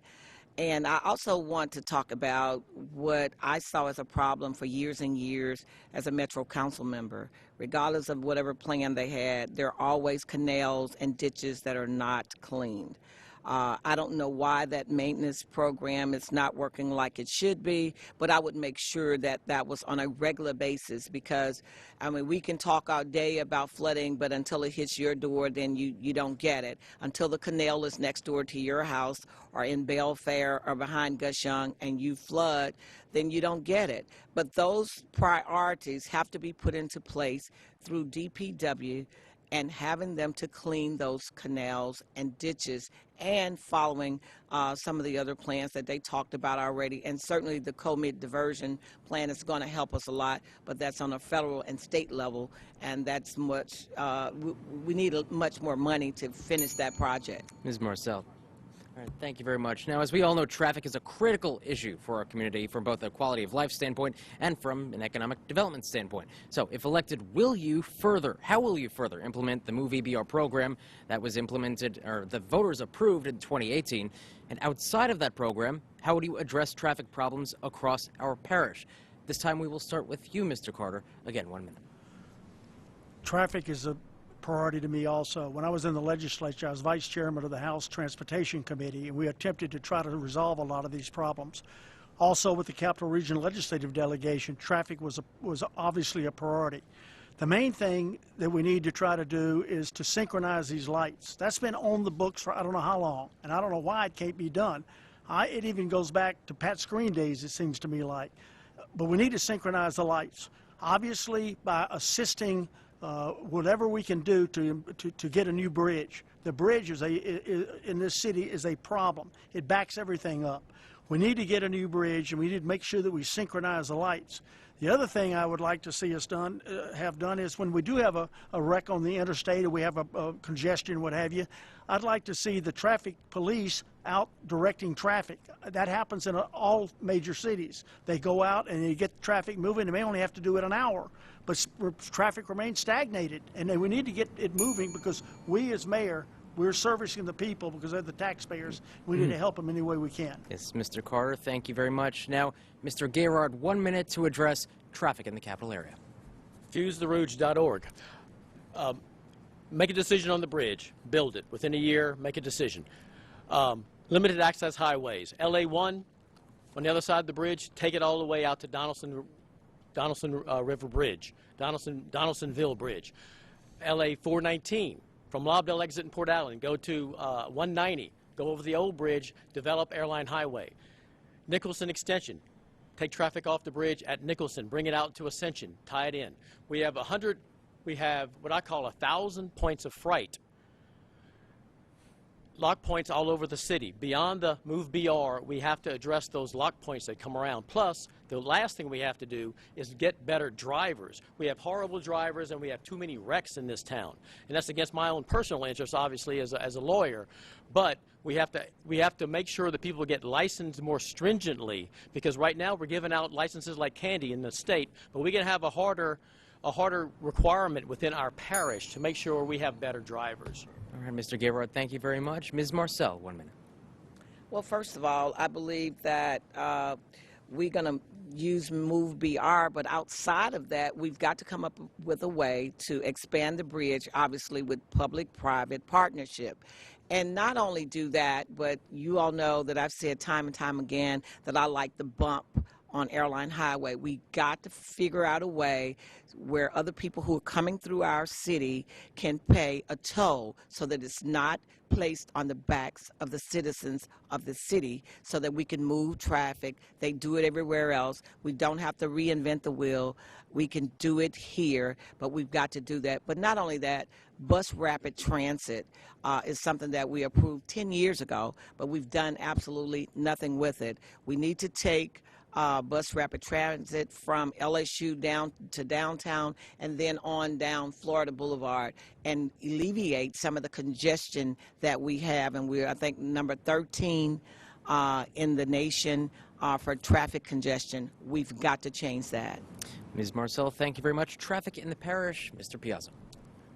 And I also want to talk about what I saw as a problem for years and years as a Metro Council member. Regardless of whatever plan they had, there are always canals and ditches that are not cleaned. I don't know why that maintenance program is not working like it should be, but I would make sure that that was on a regular basis, because, I mean, we can talk all day about flooding, but until it hits your door, then you don't get it. Until the canal is next door to your house or in Belfair or behind Gus Young and you flood, then you don't get it. But those priorities have to be put into place through DPW and having them to clean those canals and ditches, and following some of the other plans that they talked about already. And certainly the co-mid diversion plan is going to help us a lot, but that's on a federal and state level, and that's much, we need much more money to finish that project. Ms. Marcel. All right, thank you very much. Now, as we all know, traffic is a critical issue for our community from both a quality of life standpoint and from an economic development standpoint. So, if elected, how will you further implement the MOVE EBR program that was implemented, or the voters approved in 2018? And outside of that program, how would you address traffic problems across our parish? This time we will start with you, Mr. Carter. Again, 1 minute. Traffic is a priority to me also. When I was in the legislature, I was vice chairman of the House Transportation Committee, and we attempted to try to resolve a lot of these problems. Also, with the Capital Region Legislative Delegation, traffic was obviously a priority. The main thing that we need to try to do is to synchronize these lights. That's been on the books for I don't know how long, and I don't know why it can't be done. It even goes back to Pat Screen days, it seems to me like. But we need to synchronize the lights. Obviously, by assisting whatever we can do to get a new bridge. The bridge in this city is a problem. It backs everything up. We need to get a new bridge, and we need to make sure that we synchronize the lights. The other thing I would like to see us have done is when we do have a wreck on the interstate, or we have a congestion, what have you, I'd like to see the traffic police out directing traffic. That happens in all major cities. They go out and they get traffic moving. They may only have to do it an hour, but traffic remains stagnated. And we need to get it moving, because we as mayor, we're servicing the people because they're the taxpayers. We need to help them any way we can. Yes, Mr. Carter, thank you very much. Now, Mr. Gayrard, 1 minute to address traffic in the capital area. FuseTheRouge.org. Make a decision on the bridge. Build it. Within a year, make a decision. Limited access highways. LA1, on the other side of the bridge, take it all the way out to Donaldson Donaldson River Bridge, Donaldsonville Bridge, LA 419 from Lobdell exit in Port Allen, go to 190, go over the old bridge, develop Airline Highway. Nicholson Extension, take traffic off the bridge at Nicholson, bring it out to Ascension, tie it in. We have what I call 1,000 points of fright, lock points all over the city. Beyond the Move BR, we have to address those lock points that come around. Plus, the last thing we have to do is get better drivers. We have horrible drivers and we have too many wrecks in this town. And that's against my own personal interests, obviously, as a lawyer. But we have to make sure that people get licensed more stringently, because right now we're giving out licenses like candy in the state, but we can have a harder requirement within our parish to make sure we have better drivers. All right, Mr. Gaylord, thank you very much. Ms. Marcel, 1 minute. Well, first of all, I believe that we're going to use Move BR, but outside of that, we've got to come up with a way to expand the bridge, obviously with public-private partnership. And not only do that, but you all know that I've said time and time again that I like the bump on Airline Highway. We got to figure out a way where other people who are coming through our city can pay a toll so that it's not placed on the backs of the citizens of the city, so that we can move traffic. They do it everywhere else. We don't have to reinvent the wheel. We can do it here, but we've got to do that. But not only that, bus rapid transit is something that we approved 10 years ago, but we've done absolutely nothing with it. We need to take bus rapid transit from LSU down to downtown and then on down Florida Boulevard and alleviate some of the congestion that we have. And we're, I think, number 13 in the nation for traffic congestion. We've got to change that. Ms. Marcel, thank you very much. Traffic in the parish, Mr. Piazza.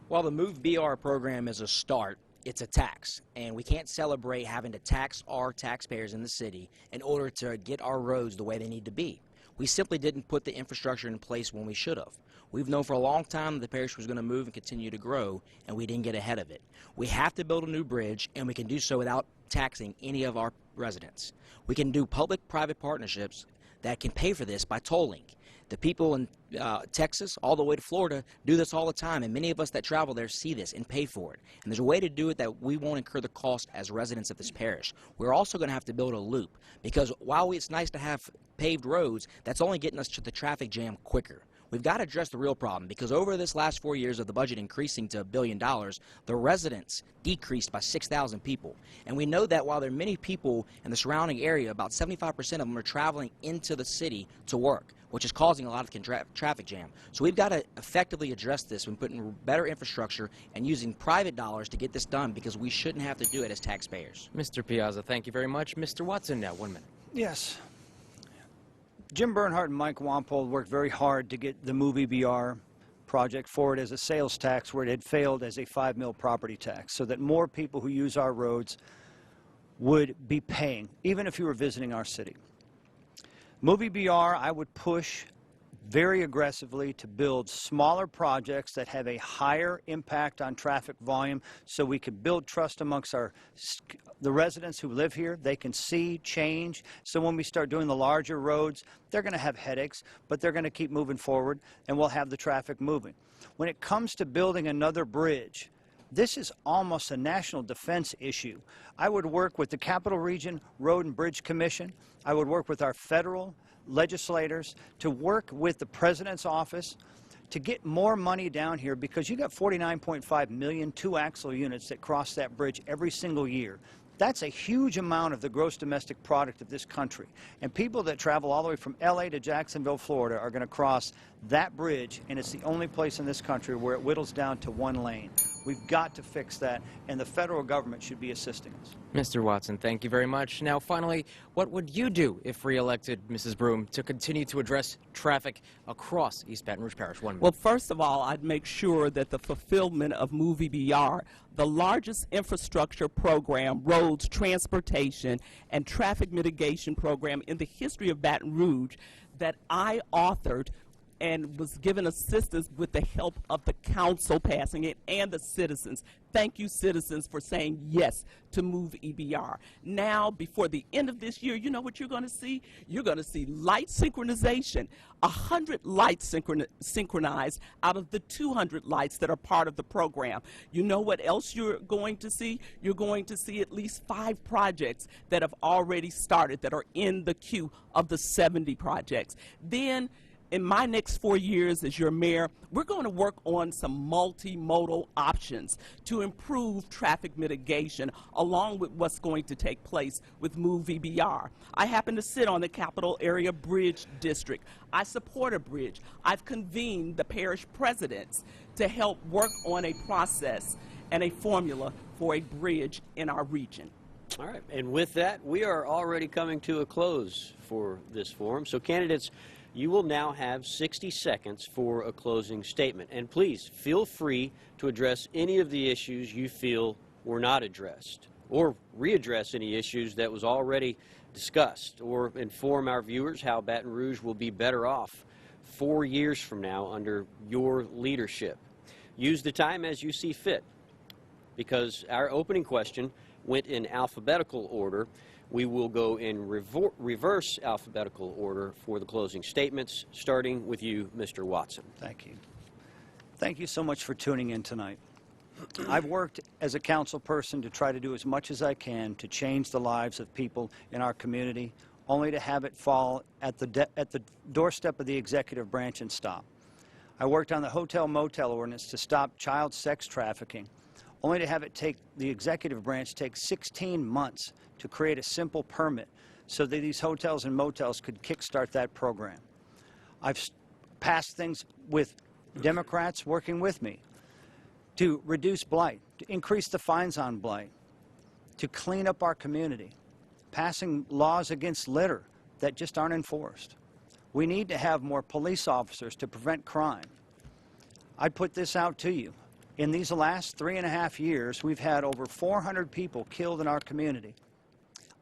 While the Move BR program is a start, it's a tax, and we can't celebrate having to tax our taxpayers in the city in order to get our roads the way they need to be. We simply didn't put the infrastructure in place when we should have. We've known for a long time that the parish was going to move and continue to grow, and we didn't get ahead of it. We have to build a new bridge, and we can do so without taxing any of our residents. We can do public-private partnerships that can pay for this by tolling. The people in Texas all the way to Florida do this all the time, and many of us that travel there see this and pay for it. And there's a way to do it that we won't incur the cost as residents of this parish. We're also going to have to build a loop, because while it's nice to have paved roads, that's only getting us to the traffic jam quicker. We've got to address the real problem, because over this last 4 years of the budget increasing to $1 billion, the residents decreased by 6,000 people. And we know that while there are many people in the surrounding area, about 75% of them are traveling into the city to work, which is causing a lot of traffic jam. So we've got to effectively address this when putting better infrastructure and using private dollars to get this done, because we shouldn't have to do it as taxpayers. Mr. Piazza, thank you very much. Mr. Watson now, 1 minute. Yes. Jim Bernhardt and Mike Wampold worked very hard to get the Movie BR project forward as a sales tax where it had failed as a 5 mil property tax, so that more people who use our roads would be paying, even if you were visiting our city. Movie BR, I would push very aggressively to build smaller projects that have a higher impact on traffic volume, so we can build trust amongst the residents who live here. They can see change. So when we start doing the larger roads, they're going to have headaches, but they're going to keep moving forward, and we'll have the traffic moving. When it comes to building another bridge, this is almost a national defense issue. I would work with the Capital Region Road and Bridge Commission. I would work with our federal legislators to work with the President's office to get more money down here, because you got 49.5 million two-axle units that cross that bridge every single year. That's a huge amount of the gross domestic product of this country. And people that travel all the way from LA to Jacksonville, Florida are going to cross that bridge, and it's the only place in this country where it whittles down to one lane. We've got to fix that, and the federal government should be assisting us. Mr. Watson, thank you very much. Now, finally, what would you do if re-elected, Mrs. Broom, to continue to address traffic across East Baton Rouge Parish? 1 minute. Well, first of all, I'd make sure that the fulfillment of Movie BR, the largest infrastructure program, roads, transportation, and traffic mitigation program in the history of Baton Rouge, that I authored and was given assistance with the help of the council passing it and the citizens. Thank you, citizens, for saying yes to move EBR. Now, before the end of this year, you know what you're going to see? You're going to see light synchronization, 100 lights synchronized out of the 200 lights that are part of the program. You know what else you're going to see? You're going to see at least 5 projects that have already started that are in the queue of the 70 projects. Then, in my next 4 years as your mayor, we're going to work on some multimodal options to improve traffic mitigation along with what's going to take place with Move EBR. I happen to sit on the Capital Area Bridge District. I support a bridge. I've convened the parish presidents to help work on a process and a formula for a bridge in our region. All right, and with that, we are already coming to a close for this forum. So candidates, you will now have 60 seconds for a closing statement. And please feel free to address any of the issues you feel were not addressed, or readdress any issues that was already discussed, or inform our viewers how Baton Rouge will be better off 4 years from now under your leadership. Use the time as you see fit, because our opening question went in alphabetical order. We will go in reverse alphabetical order for the closing statements, starting with you, Mr. Watson. Thank you. Thank you so much for tuning in tonight. I've worked as a council person to try to do as much as I can to change the lives of people in our community, only to have it fall at the doorstep of the executive branch and stop. I worked on the hotel-motel ordinance to stop child sex trafficking, only to have it take the executive branch take 16 months to create a simple permit so that these hotels and motels could kickstart that program. I've passed things with Democrats working with me to reduce blight, to increase the fines on blight, to clean up our community, passing laws against litter that just aren't enforced. We need to have more police officers to prevent crime. I'd put this out to you. In these last 3.5 years, we've had over 400 people killed in our community.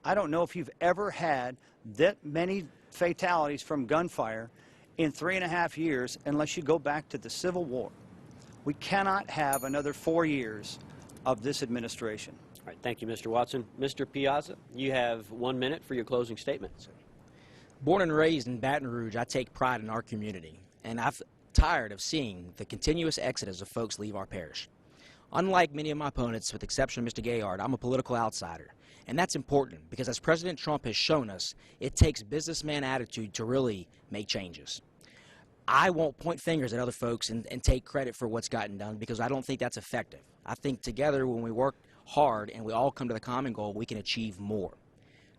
I don't know if you've ever had that many fatalities from gunfire in 3.5 years unless you go back to the Civil War. We cannot have another 4 years of this administration. All right, thank you, Mr. Watson. Mr. Piazza, you have 1 minute for your closing statement. Born and raised in Baton Rouge, I take pride in our community, and I'm tired of seeing the continuous exodus of folks leave our parish. Unlike many of my opponents, with the exception of Mr. Gaillard, I'm a political outsider. And that's important because, as President Trump has shown us, it takes businessman attitude to really make changes. I won't point fingers at other folks and take credit for what's gotten done, because I don't think that's effective. I think together, when we work hard and we all come to the common goal, we can achieve more.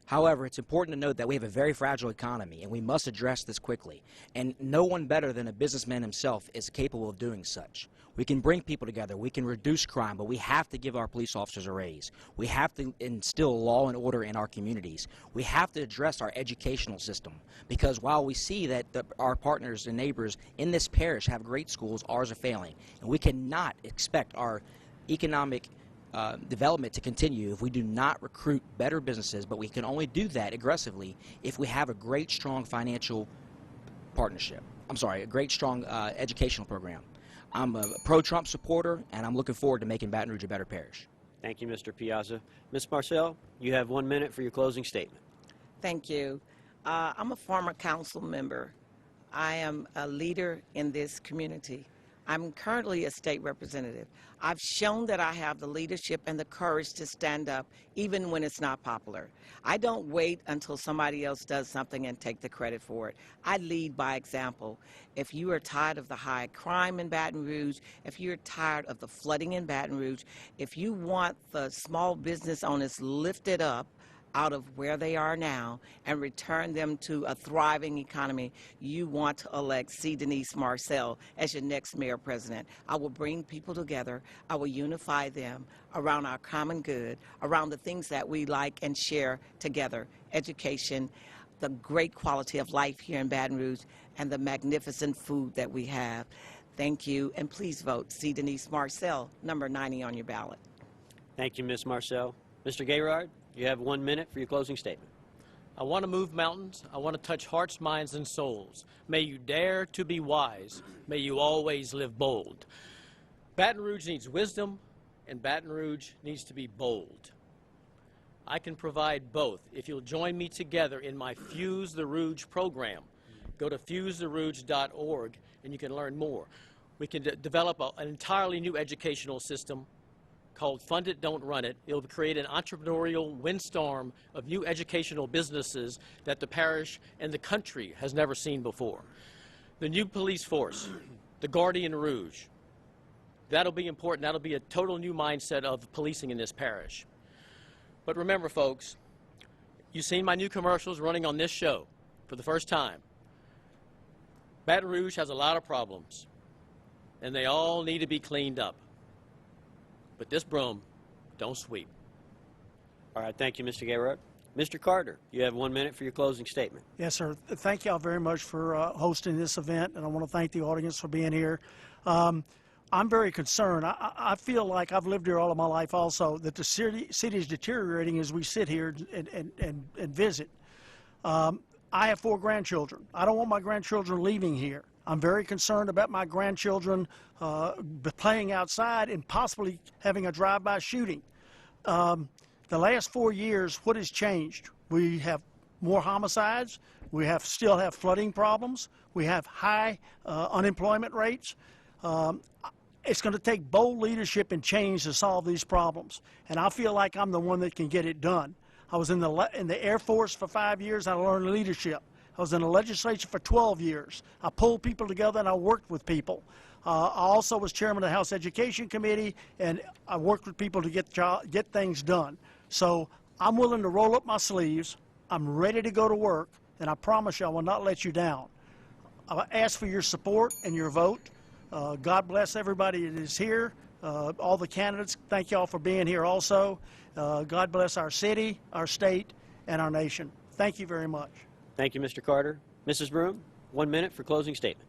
However, it's important to note that we have a very fragile economy, and we must address this quickly. And no one better than a businessman himself is capable of doing such. We can bring people together, we can reduce crime, but we have to give our police officers a raise. We have to instill law and order in our communities. We have to address our educational system, because while we see that our partners and neighbors in this parish have great schools, ours are failing. And we cannot expect our economic development to continue if we do not recruit better businesses, but we can only do that aggressively if we have a great, strong financial partnership. A great, strong educational program. I'm a pro-Trump supporter, and I'm looking forward to making Baton Rouge a better parish. Thank you, Mr. Piazza. Ms. Marcel, you have 1 minute for your closing statement. Thank you. I'm a former council member. I am a leader in this community. I'm currently a state representative. I've shown that I have the leadership and the courage to stand up even when it's not popular. I don't wait until somebody else does something and take the credit for it. I lead by example. If you are tired of the high crime in Baton Rouge, if you're tired of the flooding in Baton Rouge, if you want the small business owners lifted up out of where they are now and return them to a thriving economy, you want to elect C. Denise Marcel as your next mayor president. I will bring people together. I will unify them around our common good, around the things that we like and share together: education, the great quality of life here in Baton Rouge, and the magnificent food that we have. Thank you, and please vote C. Denise Marcel, number 90 on your ballot. Thank you, Ms. Marcel. Mr. Gaillard, you have 1 minute for your closing statement. I want to move mountains. I want to touch hearts, minds, and souls. May you dare to be wise. May you always live bold. Baton Rouge needs wisdom, and Baton Rouge needs to be bold. I can provide both if you'll join me together in my Fuse the Rouge program. Go to fusetherouge.org and you can learn more. We can develop an entirely new educational system called Fund It, Don't Run It. It'll create an entrepreneurial windstorm of new educational businesses that the parish and the country has never seen before. The new police force, the Guardian Rouge, that'll be important. That'll be a total new mindset of policing in this parish. But remember, folks, you've seen my new commercials running on this show for the first time. Baton Rouge has a lot of problems, and they all need to be cleaned up. But this broom don't sweep. All right, thank you, Mr. Gayrard. Mr. Carter, you have 1 minute for your closing statement. Yes, sir. Thank y'all very much for hosting this event, and I want to thank the audience for being here. I'm very concerned. I feel like I've lived here all of my life also, that the city is deteriorating as we sit here and visit. I have 4 grandchildren. I don't want my grandchildren leaving here. I'm very concerned about my grandchildren playing outside and possibly having a drive-by shooting. The last 4 years, what has changed? We have more homicides. We still have flooding problems. We have high unemployment rates. It's going to take bold leadership and change to solve these problems. And I feel like I'm the one that can get it done. I was in the Air Force for 5 years. I learned leadership. I was in the legislature for 12 years. I pulled people together and I worked with people. I also was chairman of the House Education Committee, and I worked with people to get things done. So I'm willing to roll up my sleeves. I'm ready to go to work, and I promise you I will not let you down. I ask for your support and your vote. God bless everybody that is here. All the candidates, thank y'all for being here also. God bless our city, our state, and our nation. Thank you very much. Thank you, Mr. Carter. Mrs. Broom, 1 minute for closing statement.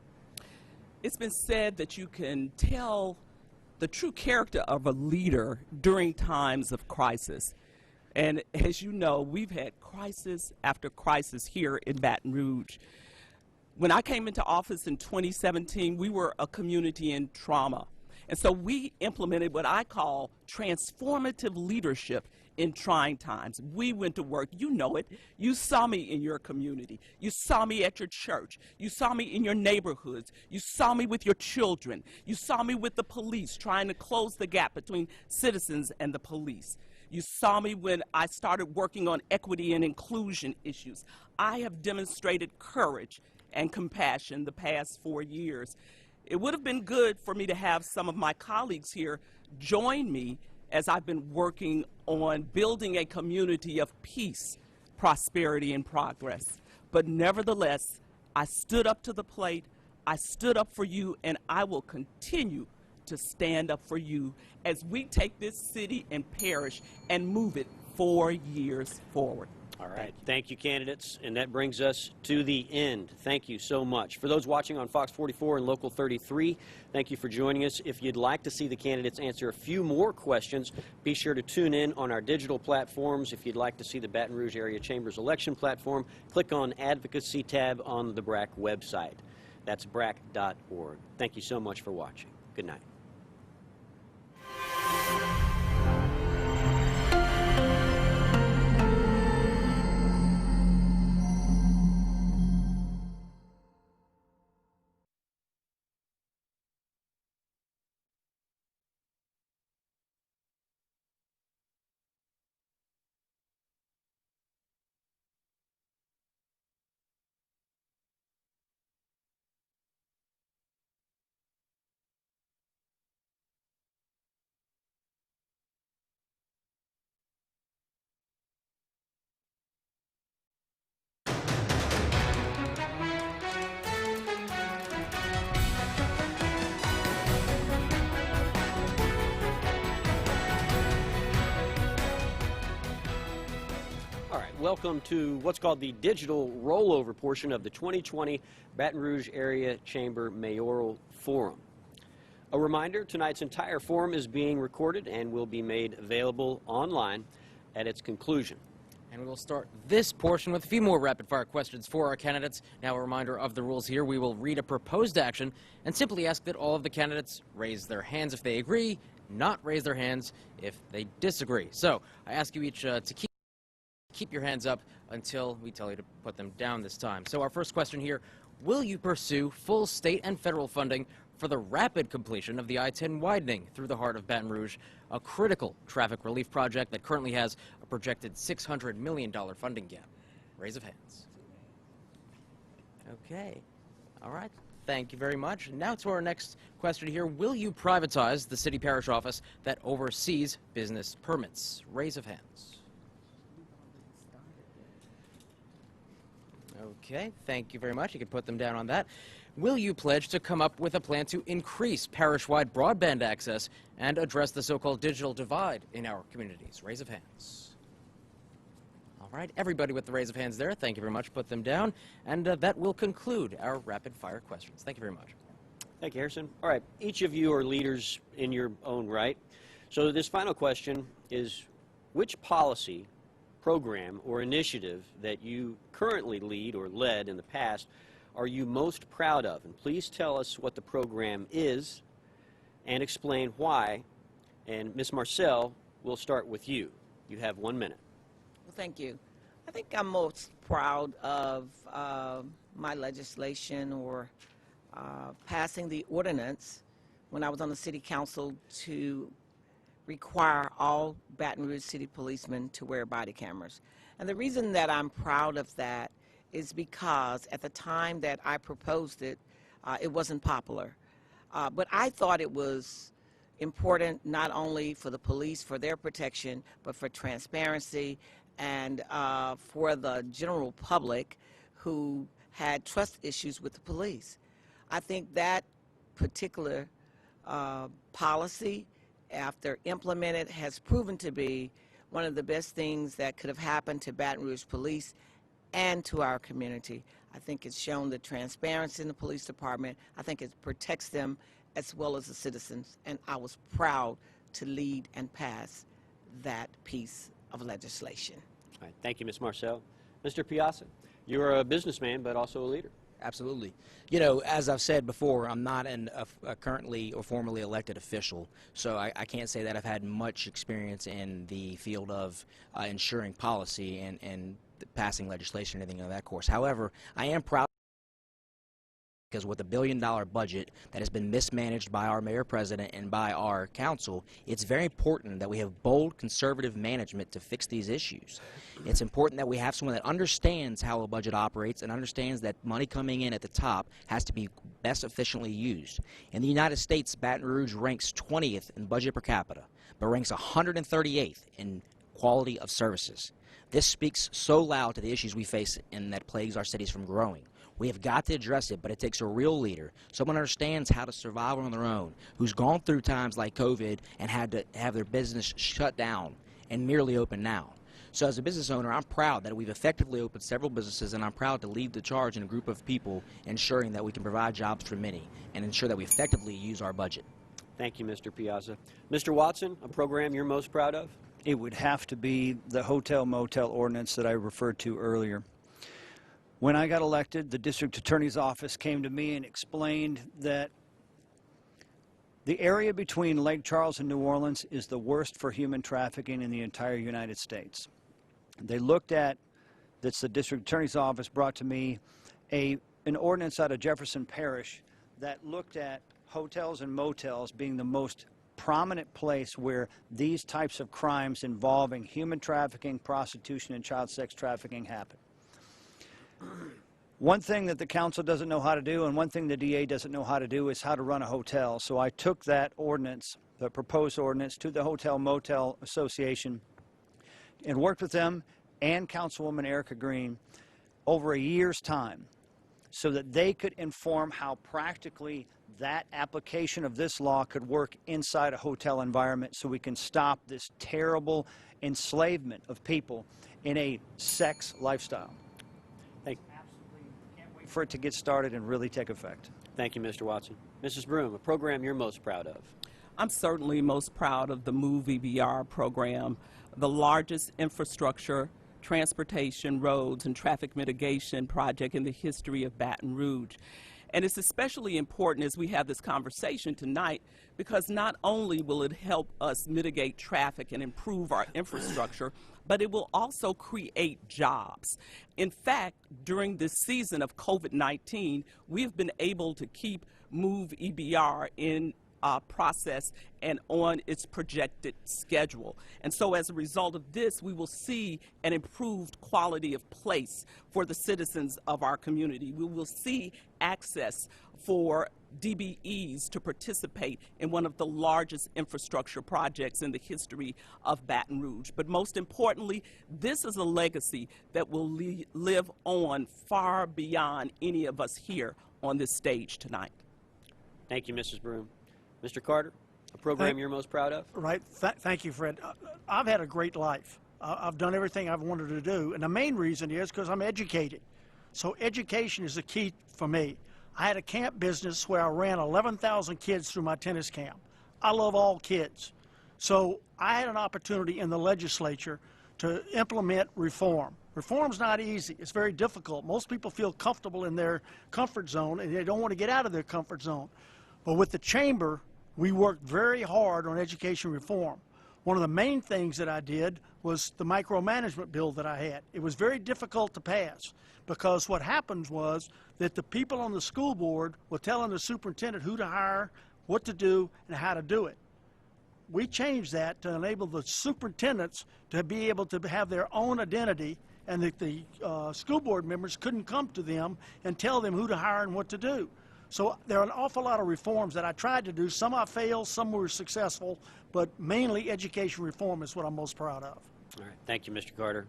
It's been said that you can tell the true character of a leader during times of crisis. And as you know, we've had crisis after crisis here in Baton Rouge. When I came into office in 2017, we were a community in trauma. And so we implemented what I call transformative leadership in trying times. We went to work. You know it. You saw me in your community. You saw me at your church. You saw me in your neighborhoods. You saw me with your children. You saw me with the police trying to close the gap between citizens and the police. You saw me when I started working on equity and inclusion issues. I have demonstrated courage and compassion the past 4 years. It would have been good for me to have some of my colleagues here join me as I've been working on building a community of peace, prosperity, and progress. But nevertheless, I stood up to the plate, I stood up for you, and I will continue to stand up for you as we take this city and parish and move it 4 years forward. All right. Thank you, candidates. And that brings us to the end. Thank you so much. For those watching on Fox 44 and Local 33, thank you for joining us. If you'd like to see the candidates answer a few more questions, be sure to tune in on our digital platforms. If you'd like to see the Baton Rouge Area Chamber's election platform, click on Advocacy tab on the BRAC website. That's brac.org. Thank you so much for watching. Good night. Welcome to what's called the digital rollover portion of the 2020 Baton Rouge Area Chamber Mayoral Forum. A reminder, tonight's entire forum is being recorded and will be made available online at its conclusion. And we will start this portion with a few more rapid-fire questions for our candidates. Now, a reminder of the rules here. We will read a proposed action and simply ask that all of the candidates raise their hands if they agree, not raise their hands if they disagree. So, I ask you each to keep your hands up until we tell you to put them down this time. So, our first question here, will you pursue full state and federal funding for the rapid completion of the I-10 widening through the heart of Baton Rouge, a critical traffic relief project that currently has a projected $600 million funding gap? Raise of hands. Okay. All right. Thank you very much. Now to our next question here. Will you privatize the city parish office that oversees business permits? Raise of hands. Okay. Thank you very much. You can put them down on that. Will you pledge to come up with a plan to increase parish-wide broadband access and address the so-called digital divide in our communities? Raise of hands. All right, everybody with the raise of hands there, thank you very much. Put them down. And that will conclude our rapid-fire questions. Thank you very much. Thank you, Harrison. All right, each of you are leaders in your own right. So this final question is, which policy, program, or initiative that you currently lead or led in the past are you most proud of? And please tell us what the program is and explain why. And Ms. Marcel, we'll start with you. You have 1 minute. Well, thank you. I think I'm most proud of my legislation or passing the ordinance when I was on the city council to require all Baton Rouge city policemen to wear body cameras. And the reason that I'm proud of that is because at the time that I proposed it, it wasn't popular. But I thought it was important not only for the police, for their protection, but for transparency and for the general public who had trust issues with the police. I think that particular policy, after implemented, has proven to be one of the best things that could have happened to Baton Rouge police and to our community. I think it's shown the transparency in the police department. I think it protects them as well as the citizens, and I was proud to lead and pass that piece of legislation. All right, thank you, Ms. Marcel. Mr. Piazza, you are a businessman but also a leader. Absolutely. You know, as I've said before, I'm not a currently or formerly elected official, so I can't say that I've had much experience in the field of ensuring policy and passing legislation and anything of that course. However, I am proud because with a $1 billion budget that has been mismanaged by our mayor president and by our council, it's very important that we have bold conservative management to fix these issues. It's important that we have someone that understands how a budget operates and understands that money coming in at the top has to be best efficiently used. In the United States, Baton Rouge ranks 20th in budget per capita, but ranks 138th in quality of services. This speaks so loud to the issues we face and that plagues our cities from growing. We have got to address it, but it takes a real leader, someone who understands how to survive on their own, who's gone through times like COVID and had to have their business shut down and merely open now. So as a business owner, I'm proud that we've effectively opened several businesses, and I'm proud to lead the charge in a group of people ensuring that we can provide jobs for many and ensure that we effectively use our budget. Thank you, Mr. Piazza. Mr. Watson, a program you're most proud of? It would have to be the hotel-motel ordinance that I referred to earlier. When I got elected, the district attorney's office came to me and explained that the area between Lake Charles and New Orleans is the worst for human trafficking in the entire United States. They looked at, that's the district attorney's office brought to me, an ordinance out of Jefferson Parish that looked at hotels and motels being the most prominent place where these types of crimes involving human trafficking, prostitution, and child sex trafficking happen. One thing that the council doesn't know how to do, and one thing the DA doesn't know how to do, is how to run a hotel. So I took that ordinance, the proposed ordinance, to the Hotel Motel Association and worked with them and Councilwoman Erica Green over a year's time so that they could inform how practically that application of this law could work inside a hotel environment so we can stop this terrible enslavement of people in a sex lifestyle. Thank you. Absolutely can't wait for it to get started and really take effect. Thank you, Mr. Watson. Mrs. Broom, a program you're most proud of? I'm certainly most proud of the Move VBR program, the largest infrastructure transportation, roads, and traffic mitigation project in the history of Baton Rouge. And it's especially important as we have this conversation tonight because not only will it help us mitigate traffic and improve our infrastructure, but it will also create jobs. In fact, during this season of COVID-19, we have been able to keep Move EBR in process and on its projected schedule. And so as a result of this, we will see an improved quality of place for the citizens of our community. We will see access for DBEs to participate in one of the largest infrastructure projects in the history of Baton Rouge. But most importantly, this is a legacy that will live on far beyond any of us here on this stage tonight. Thank you, Mrs. Broom. Mr. Carter, a program you're most proud of? Right. Thank you, Fred. I've had a great life. I've done everything I've wanted to do, and the main reason is because I'm educated. So education is the key for me. I had a camp business where I ran 11,000 kids through my tennis camp. I love all kids. So I had an opportunity in the legislature to implement reform. Reform's not easy. It's very difficult. Most people feel comfortable in their comfort zone, and they don't want to get out of their comfort zone. But with the chamber, we worked very hard on education reform. One of the main things that I did was the micromanagement bill that I had. It was very difficult to pass because what happened was that the people on the school board were telling the superintendent who to hire, what to do, and how to do it. We changed that to enable the superintendents to be able to have their own identity, and that the school board members couldn't come to them and tell them who to hire and what to do. So there are an awful lot of reforms that I tried to do. Some I failed, some were successful, but mainly education reform is what I'm most proud of. All right. Thank you, Mr. Carter.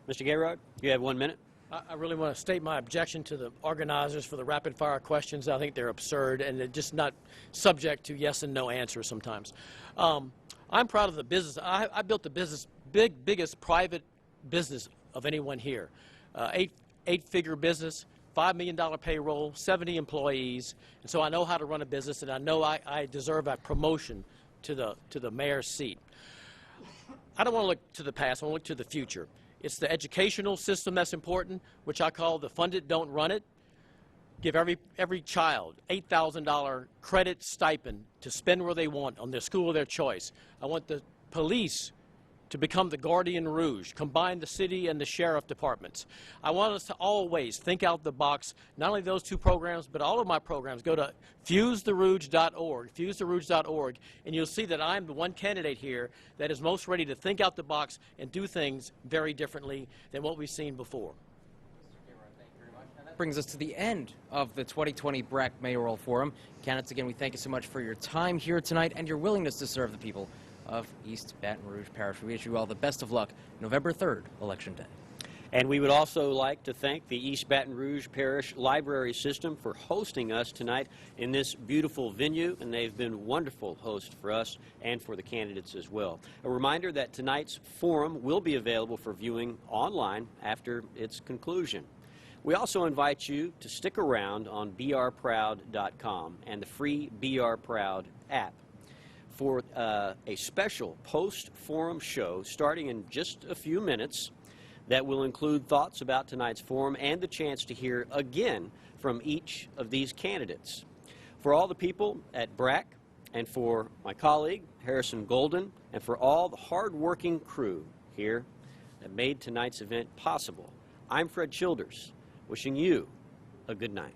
Mr. Gayrod, you have 1 minute. I really want to state my objection to the organizers for the rapid-fire questions. I think they're absurd, and they're just not subject to yes and no answers sometimes. I'm proud of the business. I built the biggest private business of anyone here. Eight-figure business, $5 million payroll, 70 employees, and so I know how to run a business, and I know I deserve a promotion to the mayor's seat. I don't want to look to the past. I want to look to the future. It's the educational system that's important, which I call the fund it, don't run it. Give every child $8,000 credit stipend to spend where they want on their school of their choice. I want the police to become the Guardian Rouge, combine the city and the sheriff departments. I want us to always think out the box, not only those two programs, but all of my programs. Go to fusetherouge.org, and you'll see that I'm the one candidate here that is most ready to think out the box and do things very differently than what we've seen before. Brings us to the end of the 2020 BRAC Mayoral Forum. Candidates, again, we thank you so much for your time here tonight and your willingness to serve the people of East Baton Rouge Parish. We wish you all the best of luck November 3rd, Election Day. And we would also like to thank the East Baton Rouge Parish Library System for hosting us tonight in this beautiful venue, and they've been wonderful hosts for us and for the candidates as well. A reminder that tonight's forum will be available for viewing online after its conclusion. We also invite you to stick around on brproud.com and the free BR Proud app for a special post-forum show starting in just a few minutes that will include thoughts about tonight's forum and the chance to hear again from each of these candidates. For all the people at BRAC, and for my colleague, Harrison Golden, and for all the hard-working crew here that made tonight's event possible, I'm Fred Childers, wishing you a good night.